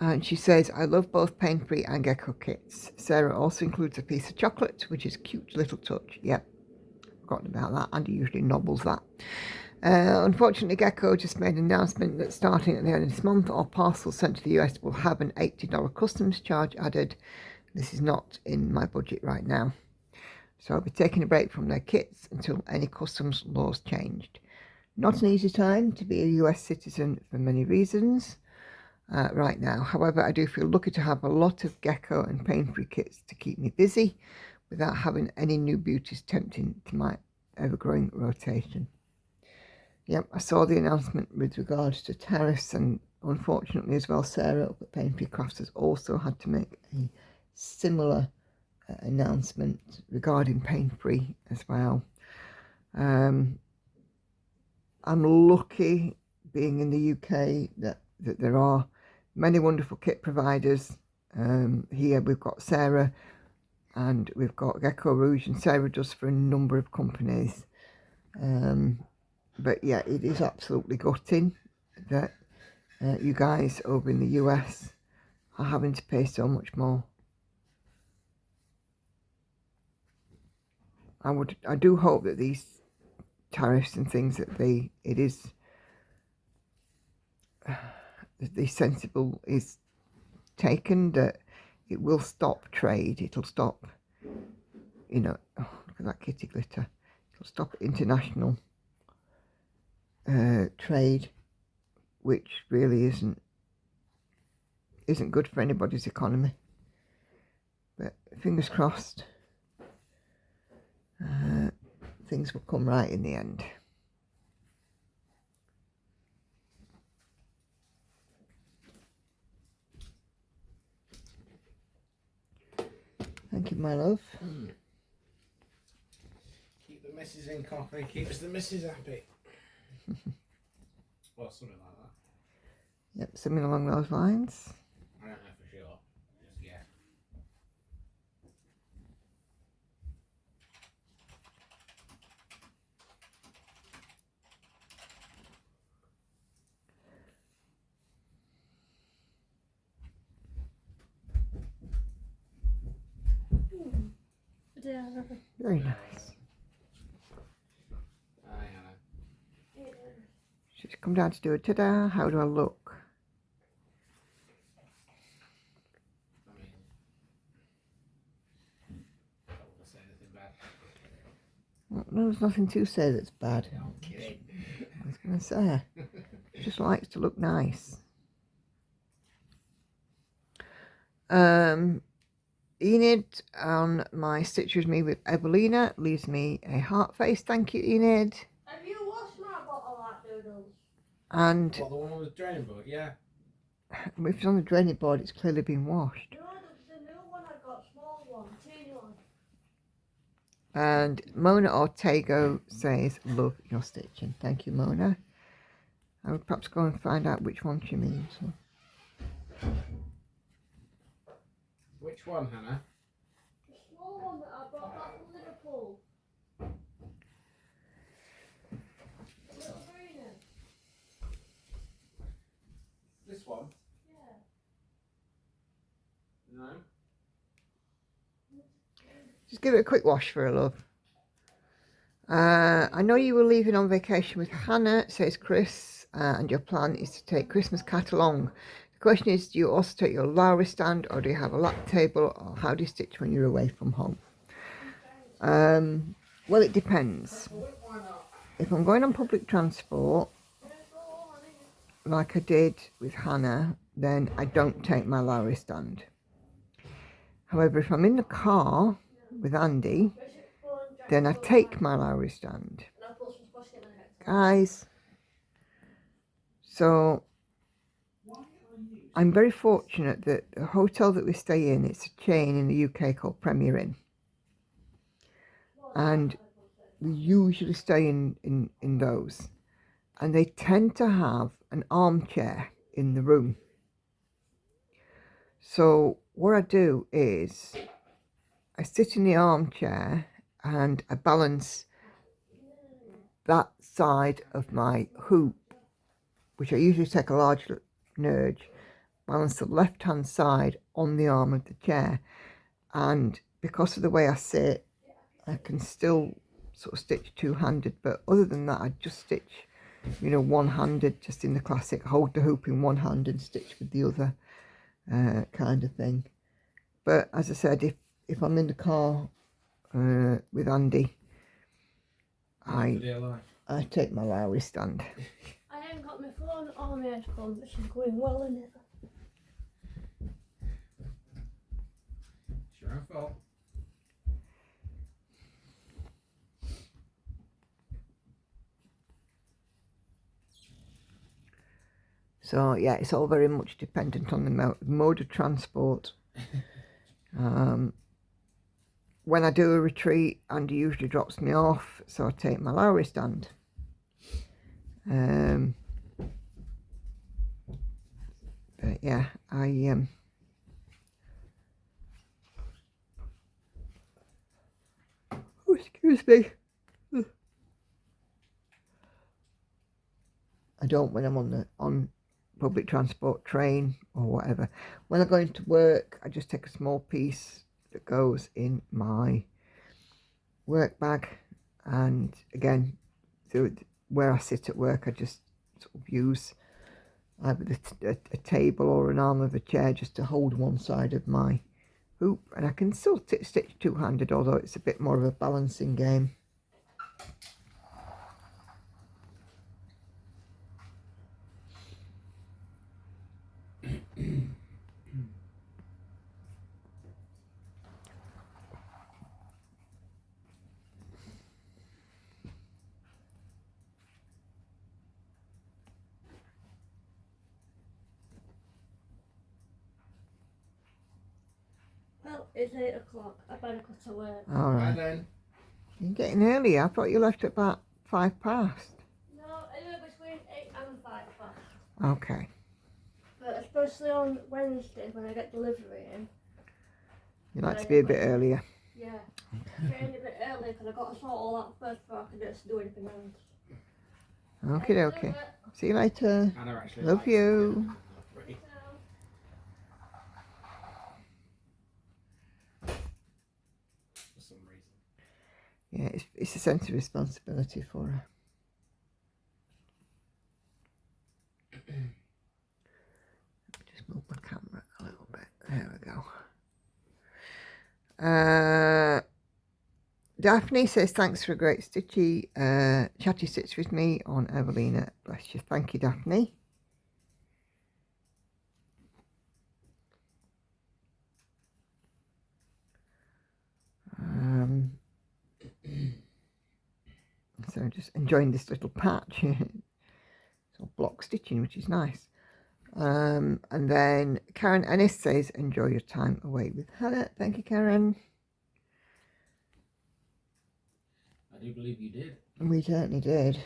and she says, I love both Paine Free and Gecko kits. Sarah also includes a piece of chocolate, which is a cute little touch. Yep, forgotten about that. Andy usually nobbles that. Unfortunately, Gecko just made an announcement that starting at the end of this month, all parcels sent to the US will have an $80 customs charge added. This is not in my budget right now. So I'll be taking a break from their kits until any customs laws changed. Not an easy time to be a US citizen for many reasons right now. However, I do feel lucky to have a lot of Gecko and Paine Free kits to keep me busy without having any new beauties tempting to my ever-growing rotation. Yep, I saw the announcement with regards to tariffs, and unfortunately as well, Sarah up at Paine Free Crafts has also had to make a similar announcement regarding Paine Free as well. I'm lucky being in the UK that there are many wonderful kit providers. Here we've got Sarah and we've got Gecko Rouge, and Sarah does for a number of companies. But yeah, it is absolutely gutting that you guys over in the US are having to pay so much more. I do hope that these tariffs and things that the sensible is taken, that it will stop trade. It'll stop, you know, oh, look at that kitty glitter. It'll stop international trade, which really isn't good for anybody's economy. But fingers crossed, things will come right in the end. Thank you, my love. Keep the missus in coffee, keeps the missus happy. Or something like that. Yep, something along those lines. I don't know for sure. Just yeah. Very nice. She's come down to do a ta-da. How do I look? Well, no, there's nothing to say that's bad. I'm kidding. I was going to say, she just likes to look nice. Enid on my Stitch With Me with Evelina leaves me a heart face. Thank you, Enid. Have you washed my bottle like noodles? And What, the one on the draining board? Yeah. if it's on the draining board, it's clearly been washed. No, the new one I got, small one, teeny one. And Mona Ortego says, love your stitching. Thank you, Mona. I would perhaps go and find out which one she means. Which one, Hannah? The small one that I bought back from Liverpool. The little greener. This one? Yeah. No. Just give it a quick wash for her, love. I know you were leaving on vacation with Hannah, says Chris, and your plan is to take Christmas cat along. The question is, do you also take your Lowry stand, or do you have a lap table, or how do you stitch when you're away from home? Well, it depends. If I'm going on public transport, like I did with Hannah, then I don't take my Lowry stand. However, if I'm in the car with Andy, then I take my Lowry stand. Guys, so I'm very fortunate that the hotel that we stay in, it's a chain in the UK called Premier Inn. And we usually stay in those. And they tend to have an armchair in the room. So what I do is I sit in the armchair and I balance that side of my hoop, which I usually take a large nudge, balance the left hand side on the arm of the chair, and because of the way I sit, I can still sort of stitch two-handed, but other than that I just stitch you know, one-handed, just in the classic hold the hoop in one hand and stitch with the other kind of thing. But as I said, if I'm in the car with Andy, I take my Lowry stand. I haven't got my phone or my headphones, which is going well in it. It's your own fault. So yeah, it's all very much dependent on the mode of transport. When I do a retreat, Andy usually drops me off, so I take my Lowry stand. But yeah, oh, excuse me. I don't when I'm on public transport, train or whatever. When I go into work, I just take a small piece that goes in my work bag, and again, where I sit at work, I just sort of use either a table or an arm of a chair just to hold one side of my hoop, and I can still stitch two-handed, although it's a bit more of a balancing game. Well, it's 8 o'clock. I better go to work. All right. Bye then. You're getting early. I thought you left at about 5 past. No, anywhere between 8 and 5 past. Okay. But especially on Wednesday when I get delivery in. You like to be a bit earlier. Yeah. Getting a bit early because I got to sort all that first before I can just do anything else. Okay, okay. See you later. Anna actually Love likes you. delivery. For some reason. Yeah, it's a sense of responsibility for her. Just move my camera a little bit. There we go. Daphne says thanks for a great stitchy chatty stitch with me on Evelina. Bless you. Thank you, Daphne. So just enjoying this little patch. So block stitching, which is nice. And then Karen Ennis says enjoy your time away with Hannah. Thank you, Karen. I do believe you did. We certainly did.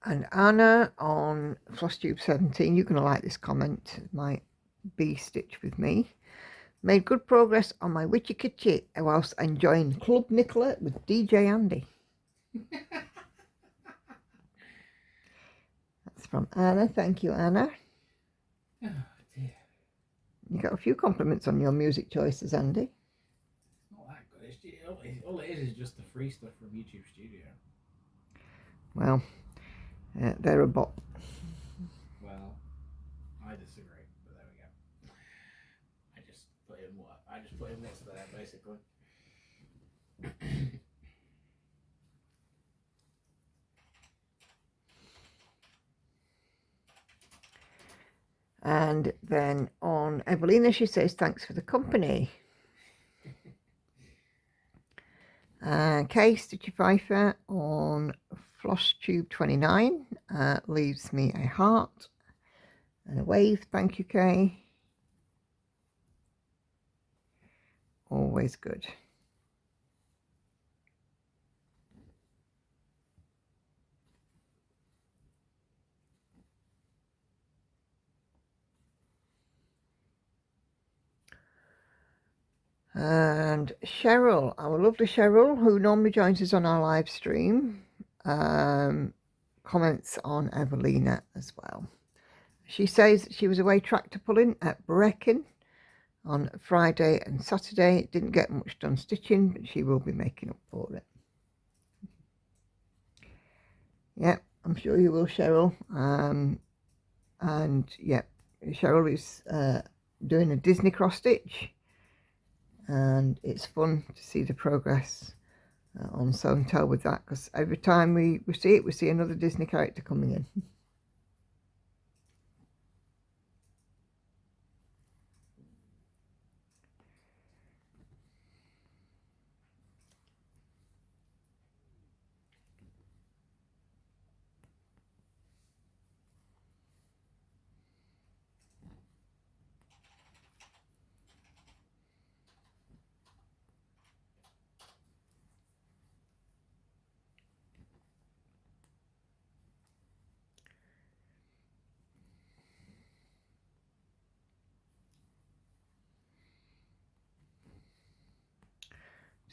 And Anna on Flosstube 17, you're going to like this comment. Might be stitch with me. Made good progress on my witchy kitchy whilst enjoying Club Nicola with DJ Andy. That's from Anna. Thank you, Anna. Oh dear. You got a few compliments on your music choices, Andy. It's not that good. All it is just the free stuff from YouTube Studio. Well, they're a bot. Well, I disagree, but there we go. I just put in what's there, basically. And then on Evelina, she says, thanks for the company. Kay Stitchy Pfeiffer on Flosstube 29 leaves me a heart and a wave. Thank you, Kay. Always good. And Cheryl, our lovely Cheryl, who normally joins us on our live stream, comments on Evelina as well. She says she was away tractor pulling at Brecon on Friday and Saturday. Didn't get much done stitching, but she will be making up for it. Yeah, I'm sure you will, Cheryl. And yeah, Cheryl is doing a Disney cross stitch, and it's fun to see the progress on Sew and Tell with that, because every time we see it, we see another Disney character coming in.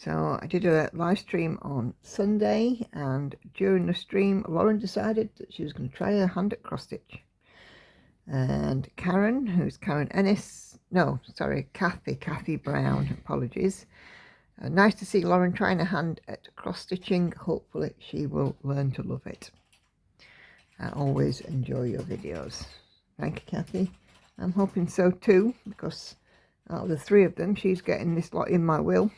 So I did a live stream on Sunday, and during the stream Lauren decided that she was going to try her hand at cross stitch. And Karen, who's Karen Ennis, no, sorry, Kathy Brown, apologies. Nice to see Lauren trying her hand at cross stitching. Hopefully she will learn to love it. I always enjoy your videos. Thank you, Kathy. I'm hoping so too, because out of the three of them, she's getting this lot in my will.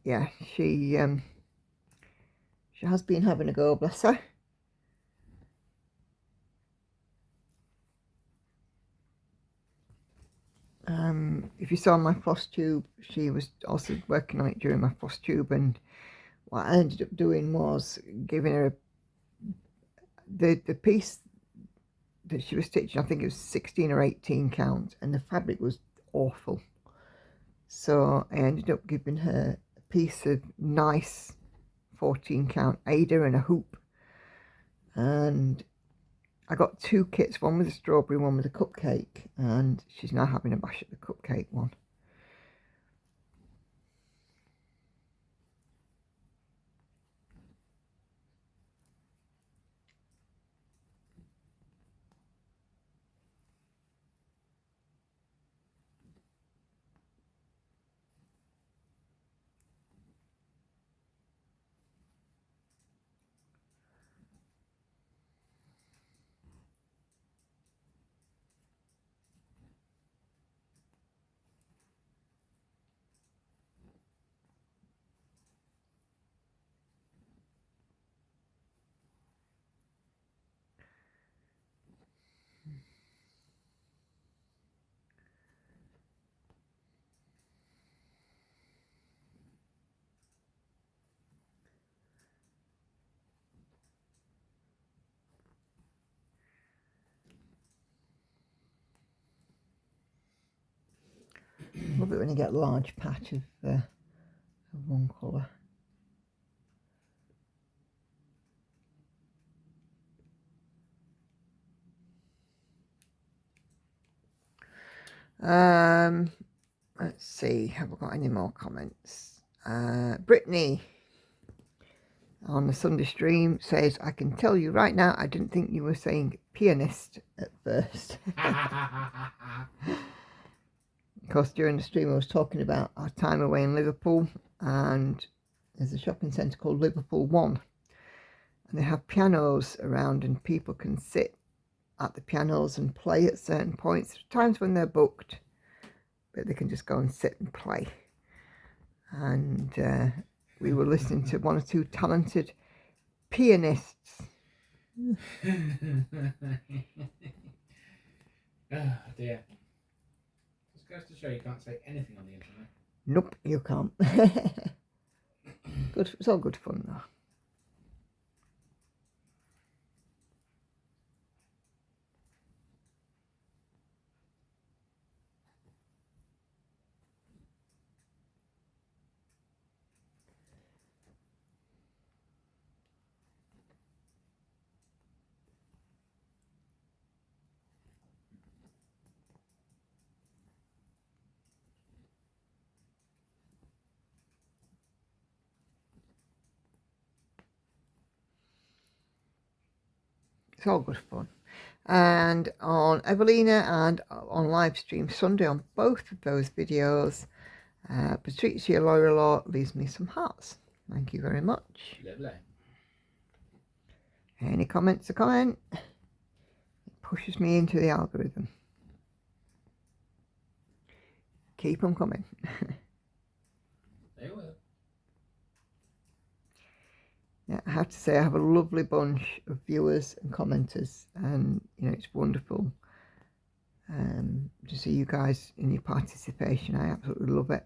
Yeah, she has been having a go, bless her. If you saw my Flosstube, she was also working on it during my Flosstube, and what I ended up doing was giving her the piece that she was stitching. I think it was 16 or 18 count, and the fabric was awful, so I ended up giving her a piece of nice 14 count Ada and a hoop, and I got two kits, one with a strawberry, one with a cupcake, and she's now having a bash at the cupcake one. Love it when you get a large patch of one colour. Let's see, have we got any more comments? Brittany on the Sunday stream says, I can tell you right now, I didn't think you were saying pianist at first. Because during the stream I was talking about our time away in Liverpool, and there's a shopping centre called Liverpool One, and they have pianos around, and people can sit at the pianos and play at certain points. There's times when they're booked, but they can just go and sit and play. And we were listening to one or two talented pianists. Oh dear. Just goes to show you can't say anything on the internet. Nope, you can't. Good, it's all good fun though. It's all good fun. And on Evelina and on live stream Sunday on both of those videos, Patricia Laura leaves me some hearts. Thank you very much. Lovely. Any comments or comment? It pushes me into the algorithm. Keep them coming. They will. Yeah, I have to say I have a lovely bunch of viewers and commenters, and you know, it's wonderful to see you guys in your participation. I absolutely love it.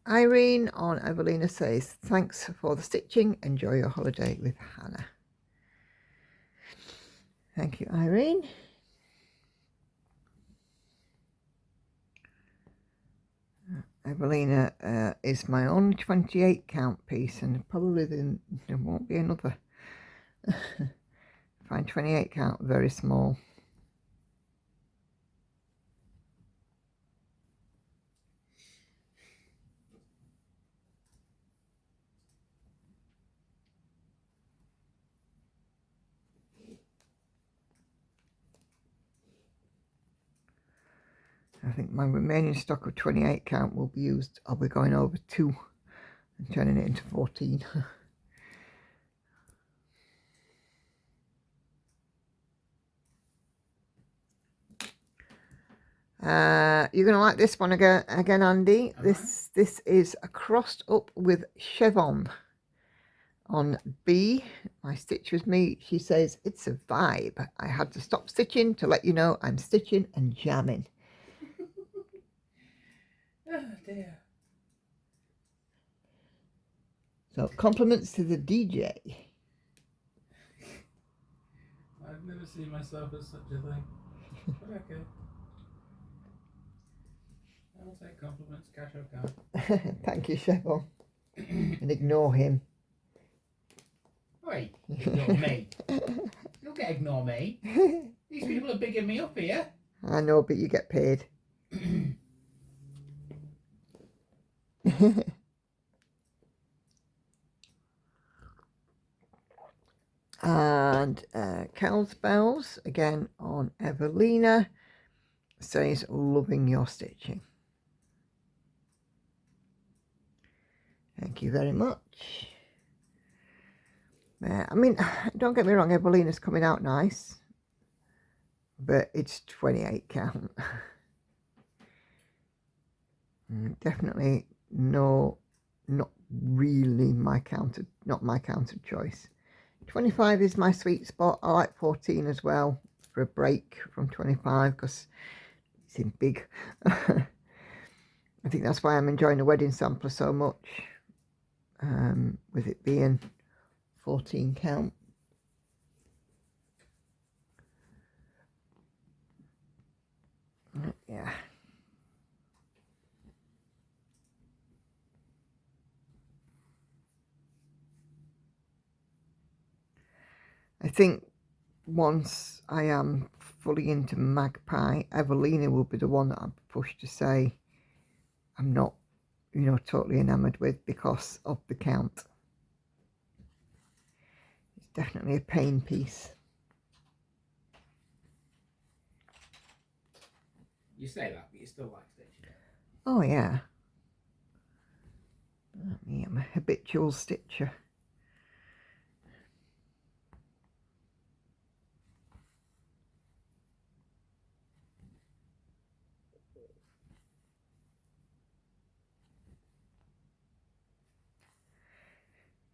Irene on Evelina says, thanks for the stitching. Enjoy your holiday with Hannah. Thank you, Irene. Evelina is my only 28 count piece, and probably there won't be another. I find 28 count very small. I think my remaining stock of 28 count will be used. I'll be going over 2 and turning it into 14. You're going to like this one again, Andy. This is a crossed up with chevron on B. My stitch with me. She says, it's a vibe. I had to stop stitching to let you know I'm stitching and jamming. Oh dear. So compliments to the DJ. I've never seen myself as such a thing. But okay. I'll take compliments, cash or card. Thank you, Chevron. And ignore him. Wait, ignore me. You'll get ignore me. These people are bigging me up here. I know, but you get paid. And Cal's Bells again on Evelina says, loving your stitching. Thank you very much. I mean, don't get me wrong, Evelina's coming out nice, but it's 28 count. Definitely not really my counted, not my counted choice. 25 is my sweet spot. I like 14 as well for a break from 25 because it's in big. I think that's why I'm enjoying the wedding sampler so much, with it being 14 count. Yeah. I think once I am fully into Magpie, Evelina will be the one that I'm pushed to say I'm not, you know, totally enamoured with because of the count. It's definitely a Paine piece. You say that, but you still like stitching. Oh yeah. I'm a habitual stitcher.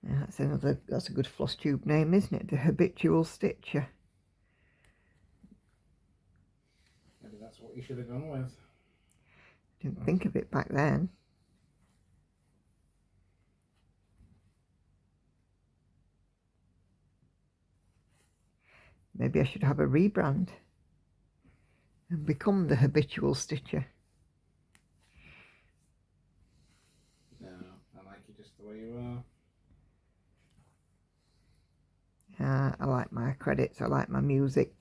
Yeah, that's a good Flosstube name, isn't it? The habitual stitcher. Maybe that's what you should have gone with. Didn't think of it back then. Maybe I should have a rebrand and become the habitual stitcher. No, I like you just the way you are. I like my credits, I like my music.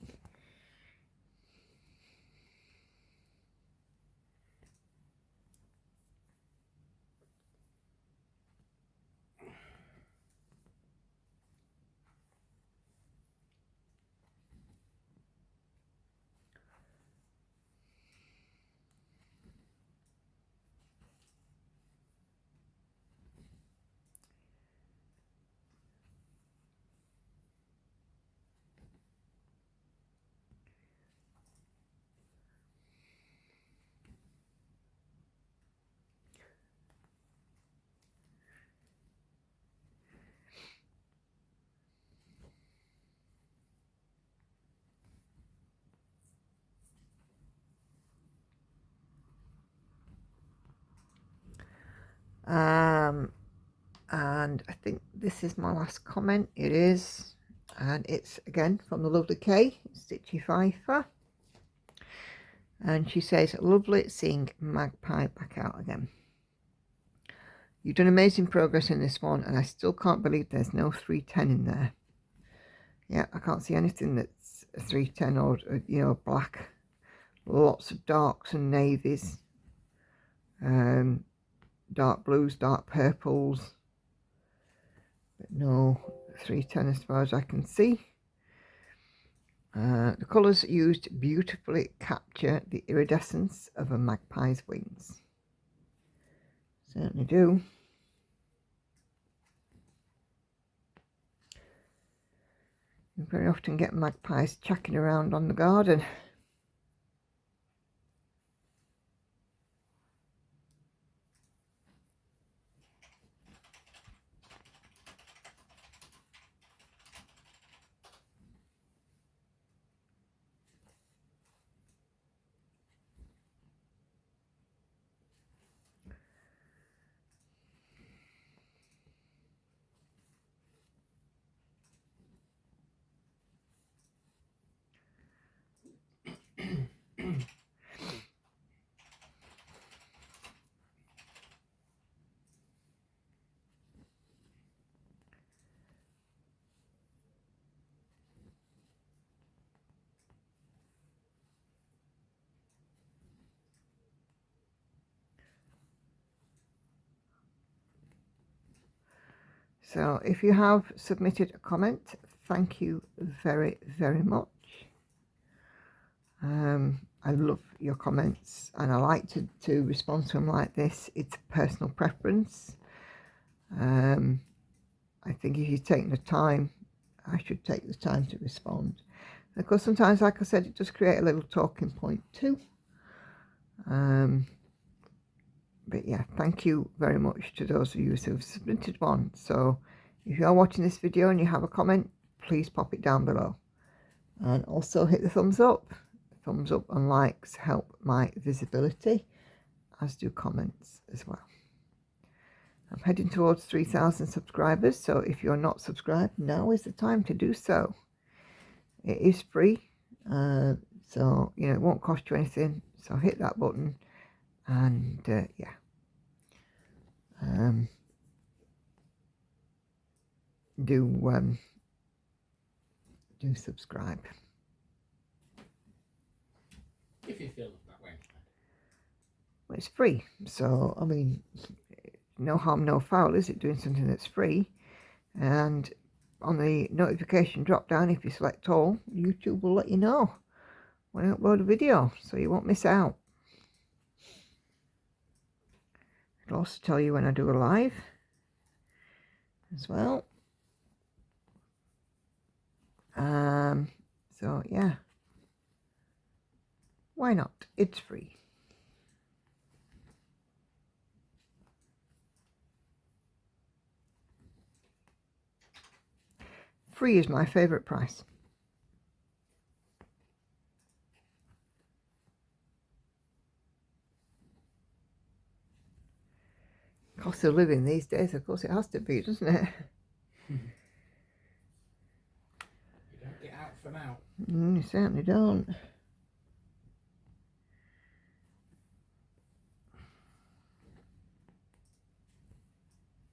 And I think this is my last comment. It is, and it's again from the lovely Kay, Stitchy Pfeiffer, and she says, lovely seeing Magpie back out again. You've done amazing progress in this one, and I still can't believe there's no 310 in there. Yeah, I can't see anything that's a 310 or, you know, black. Lots of darks and navies, dark blues, dark purples, but no 310 as far as I can see. The colours used beautifully capture the iridescence of a magpie's wings. Certainly do. You very often get magpies chacking around on the garden. So if you have submitted a comment, thank you very, very much. I love your comments, and I like to respond to them like this. It's a personal preference. I think if you've taken the time, I should take the time to respond. And of course, sometimes, like I said, it does create a little talking point too. But yeah, thank you very much to those of you who have submitted one. So if you are watching this video and you have a comment, please pop it down below. And also hit the thumbs up. Thumbs up and likes help my visibility, as do comments as well. I'm heading towards 3,000 subscribers, so if you're not subscribed, now is the time to do so. It is free, so you know it won't cost you anything. So hit that button, and yeah, do subscribe. If you feel that way. Well, it's free, so I mean, no harm, no foul, is it? Doing something that's free. And on the notification drop down, if you select all, YouTube will let you know when I upload a video, so you won't miss out. I'll also tell you when I do a live as well. So yeah, why not? It's free. Free is my favourite price. Cost of living these days, of course it has to be, doesn't it? You don't get out for now. You certainly don't.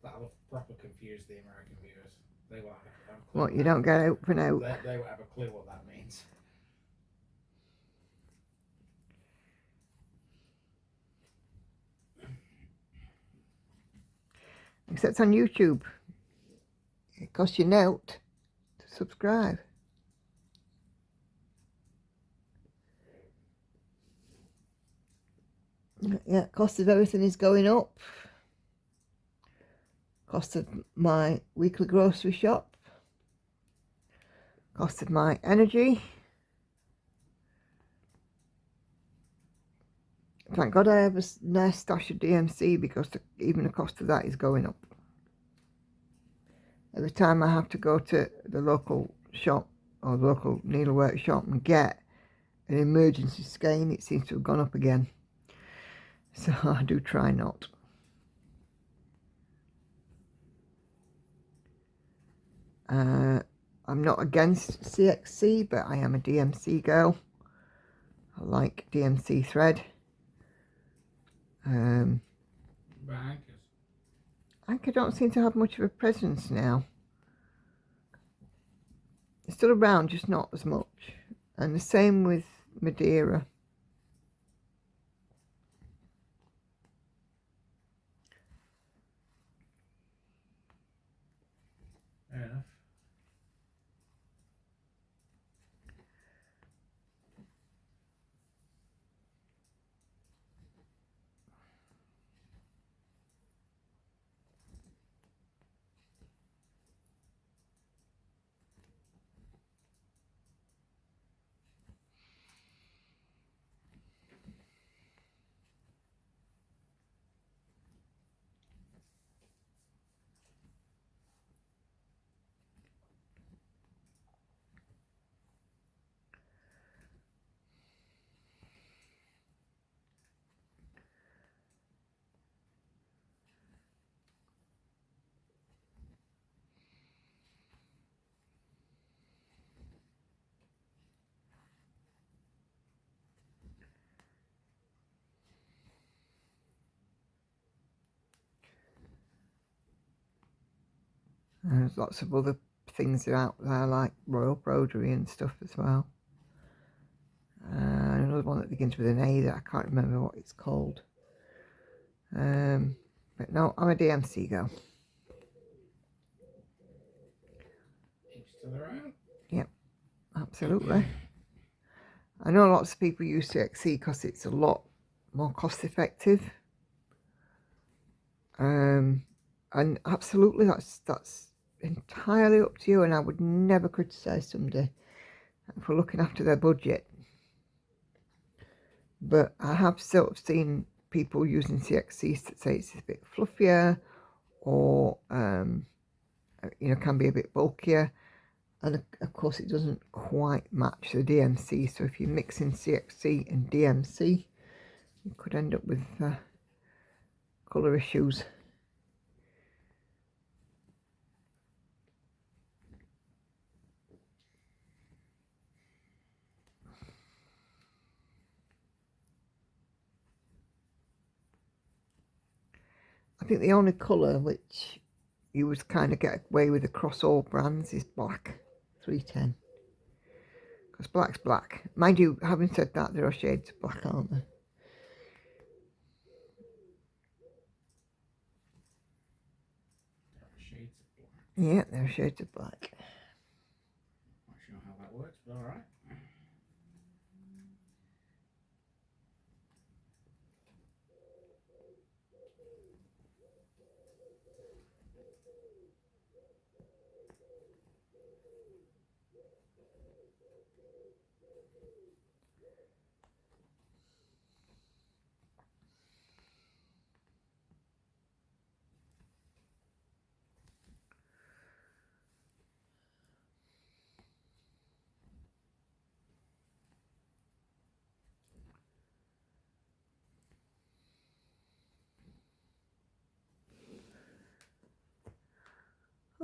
That'll proper confuse the American viewers. They won't have a clue. What, you don't get out for now? They won't have a clue what that means. Except on YouTube. It costs you note to subscribe. Yeah, cost of everything is going up. Cost of my weekly grocery shop. Cost of my energy. Thank God I have a nice stash of DMC because even the cost of that is going up. Every time I have to go to the local shop or local needlework shop and get an emergency skein, it seems to have gone up again. So I do try not. I'm not against CXC, but I am a DMC girl. I like DMC thread. But anchors. Anchor don't seem to have much of a presence now. It's still around, just not as much. And the same with Madeira. Fair enough. There's lots of other things that are out there like Royal Broderie and stuff as well. Another one that begins with an A that I can't remember what it's called. But no, I'm a DMC girl. Each to their own. Yep, absolutely. I know lots of people use CXC because it's a lot more cost effective. And absolutely, that's entirely up to you, and I would never criticise somebody for looking after their budget. But I have sort of seen people using CXC that say it's a bit fluffier, or you know, can be a bit bulkier, and of course it doesn't quite match the DMC. So if you're mixing CXC and DMC, you could end up with colour issues. I think the only colour which you would kind of get away with across all brands is black, 310. Because black's black. Mind you, having said that, there are shades of black, aren't there? Shades of black. Yeah, there are shades of black. Not sure how that works, but alright.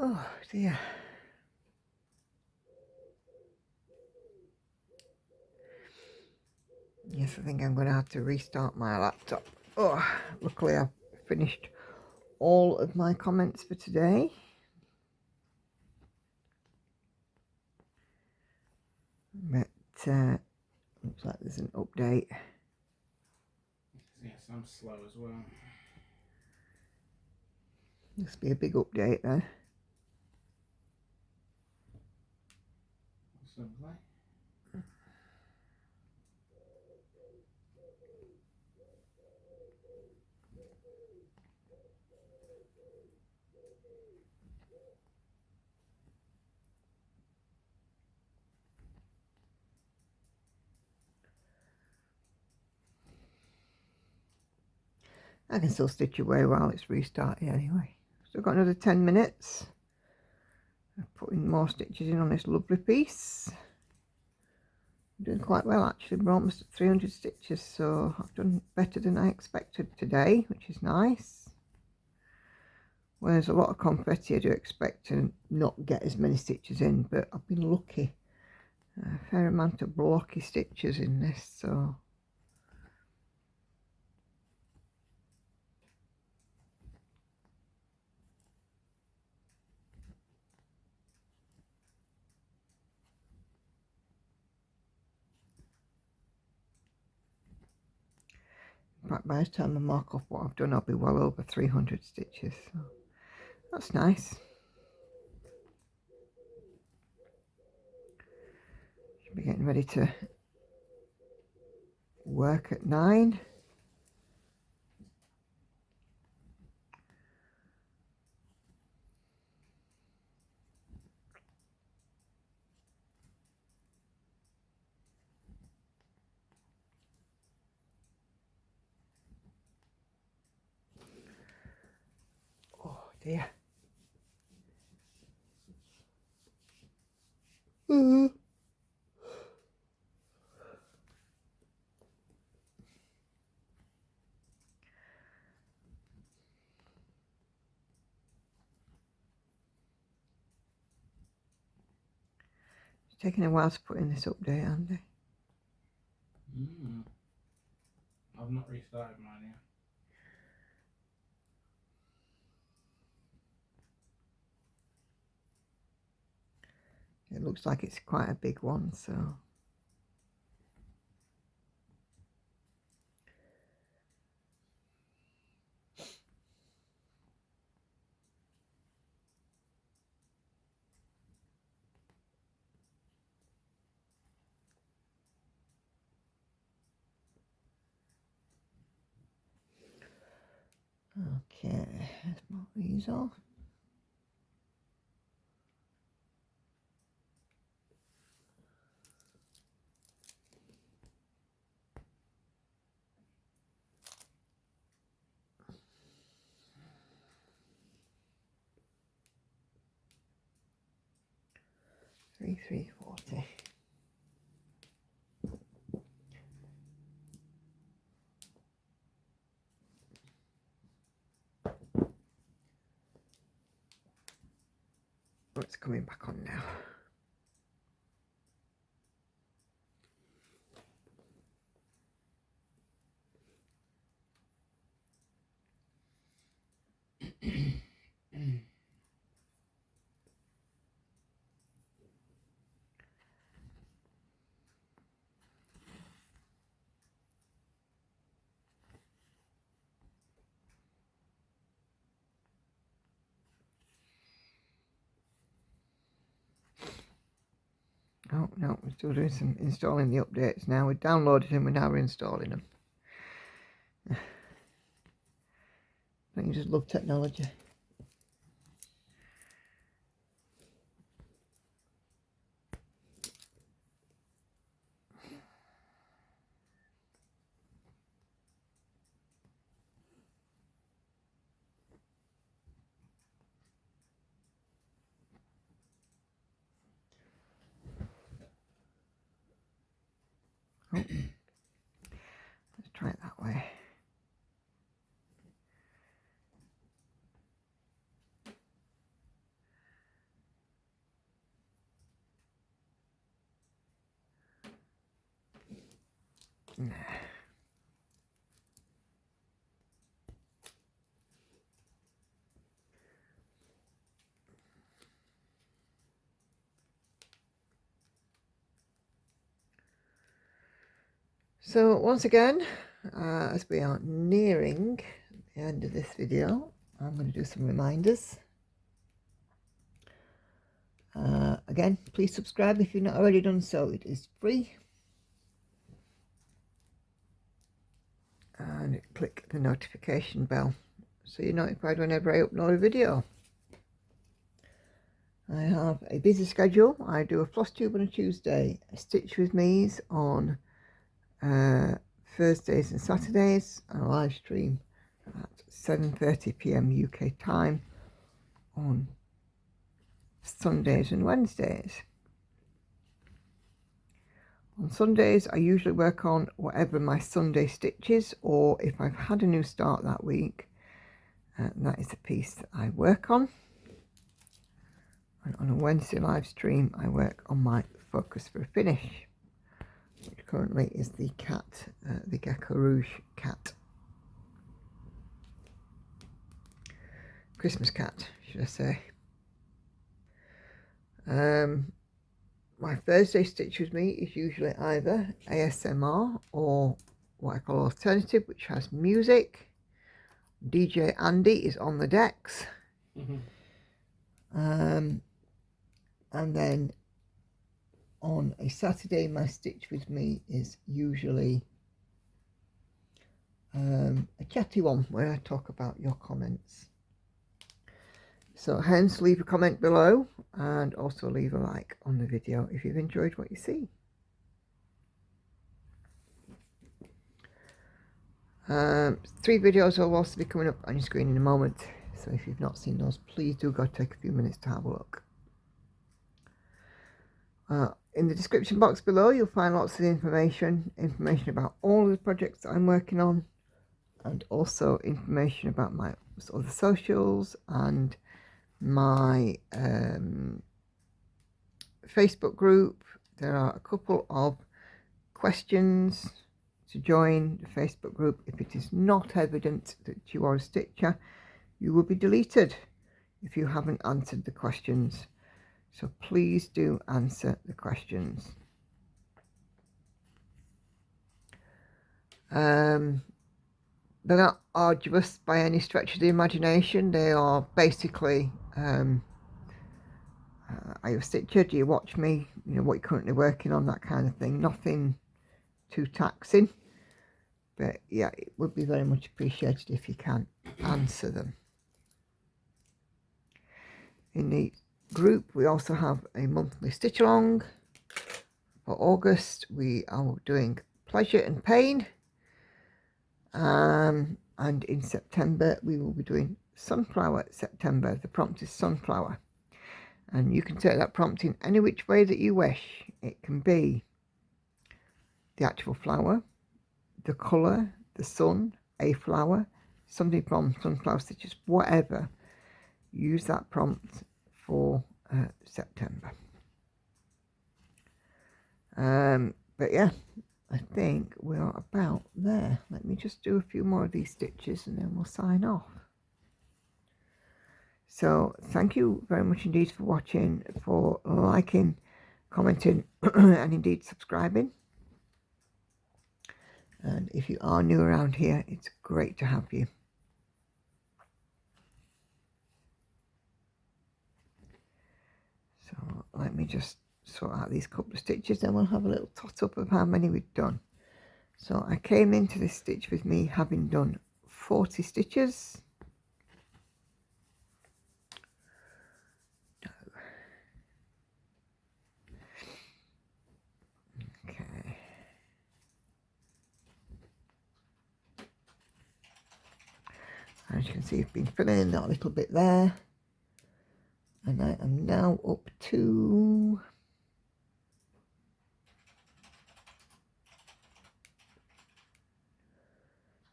Oh dear. Yes, I think I'm going to have to restart my laptop. Oh, luckily I've finished all of my comments for today. But looks like there's an update. Yes, I'm slow as well. Must be a big update then. Simply. I can still stitch away while it's restarting anyway. Still got another 10 minutes. I'm putting more stitches in on this lovely piece. I'm doing quite well actually. We're almost at 300 stitches, so I've done better than I expected today, which is nice. Whereas a lot of confetti I do expect to not get as many stitches in, but I've been lucky. A fair amount of blocky stitches in this, so by the time I mark off what I've done, I'll be well over 300 stitches, so that's nice. Should be getting ready to work at 9. Oh dear. It's taking a while to put in this update, Andy. I've not restarted mine yet. It looks like it's quite a big one, so okay, let's mark these off. Three 40. Oh, it's coming back on now. Oh no, we're still doing some installing the updates now. We downloaded them, we're now reinstalling them. Don't you just love technology? Oh, let's try it that way. Nah. So once again, as we are nearing the end of this video, I'm going to do some reminders. Again, please subscribe if you've not already done so. It is free. And click the notification bell so you're notified whenever I upload a video. I have a busy schedule. I do a Flosstube on a Tuesday, a Stitch with Me's on Thursdays and Saturdays, and a live stream at 7:30 p.m. UK time on Sundays and Wednesdays. On Sundays I usually work on whatever my Sunday stitch is, or if I've had a new start that week, that is the piece that I work on. And on a Wednesday live stream I work on my focus for a finish, which currently is the cat, the Gecko Rouge cat. Christmas cat, should I say. My Thursday Stitch with Me is usually either ASMR or what I call alternative, which has music. DJ Andy is on the decks. And then on a Saturday, my Stitch with Me is usually a chatty one where I talk about your comments. So hence, leave a comment below and also leave a like on the video if you've enjoyed what you see. 3 videos will also be coming up on your screen in a moment, so if you've not seen those, please do go take a few minutes to have a look. In the description box below you'll find lots of information about all of the projects that I'm working on, and also information about my sort of the socials and my Facebook group. There are a couple of questions to join the Facebook group. If it is not evident that you are a stitcher, you will be deleted if you haven't answered the questions. So please do answer the questions. They're not arduous by any stretch of the imagination. They are basically, are you a stitcher? Do you watch me? You know, what you're currently working on, that kind of thing. Nothing too taxing. But yeah, it would be very much appreciated if you can answer them. In the group, we also have a monthly stitch along. For August, we are doing Pleasure and Pain. And in September we will be doing Sunflower September. The prompt is Sunflower, and you can take that prompt in any which way that you wish. It can be the actual flower, the colour, the sun, a flower, something from Sunflower Stitches, whatever. Use that prompt for September. But yeah, I think we're about there. Let me just do a few more of these stitches and then we'll sign off. So thank you very much indeed for watching, for liking, commenting and indeed subscribing. And if you are new around here, it's great to have you. So let me just sort out these couple of stitches, then we'll have a little tot up of how many we've done. So I came into this Stitch with Me having done 40 stitches. No. Okay. As you can see, I've been filling in that little bit there. And I am now up to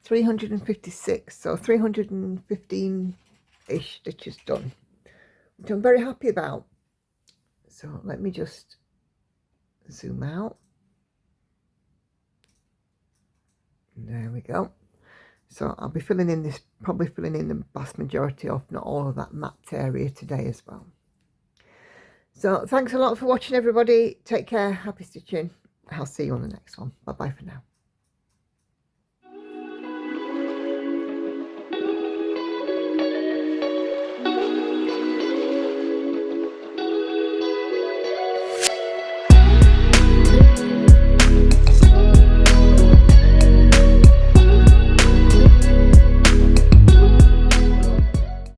356, so 315-ish stitches done, which I'm very happy about. So let me just zoom out. There we go. So I'll be filling in this, probably filling in the vast majority of, not all of that mapped area today as well. So thanks a lot for watching, everybody. Take care, happy stitching. I'll see you on the next one. Bye bye for now.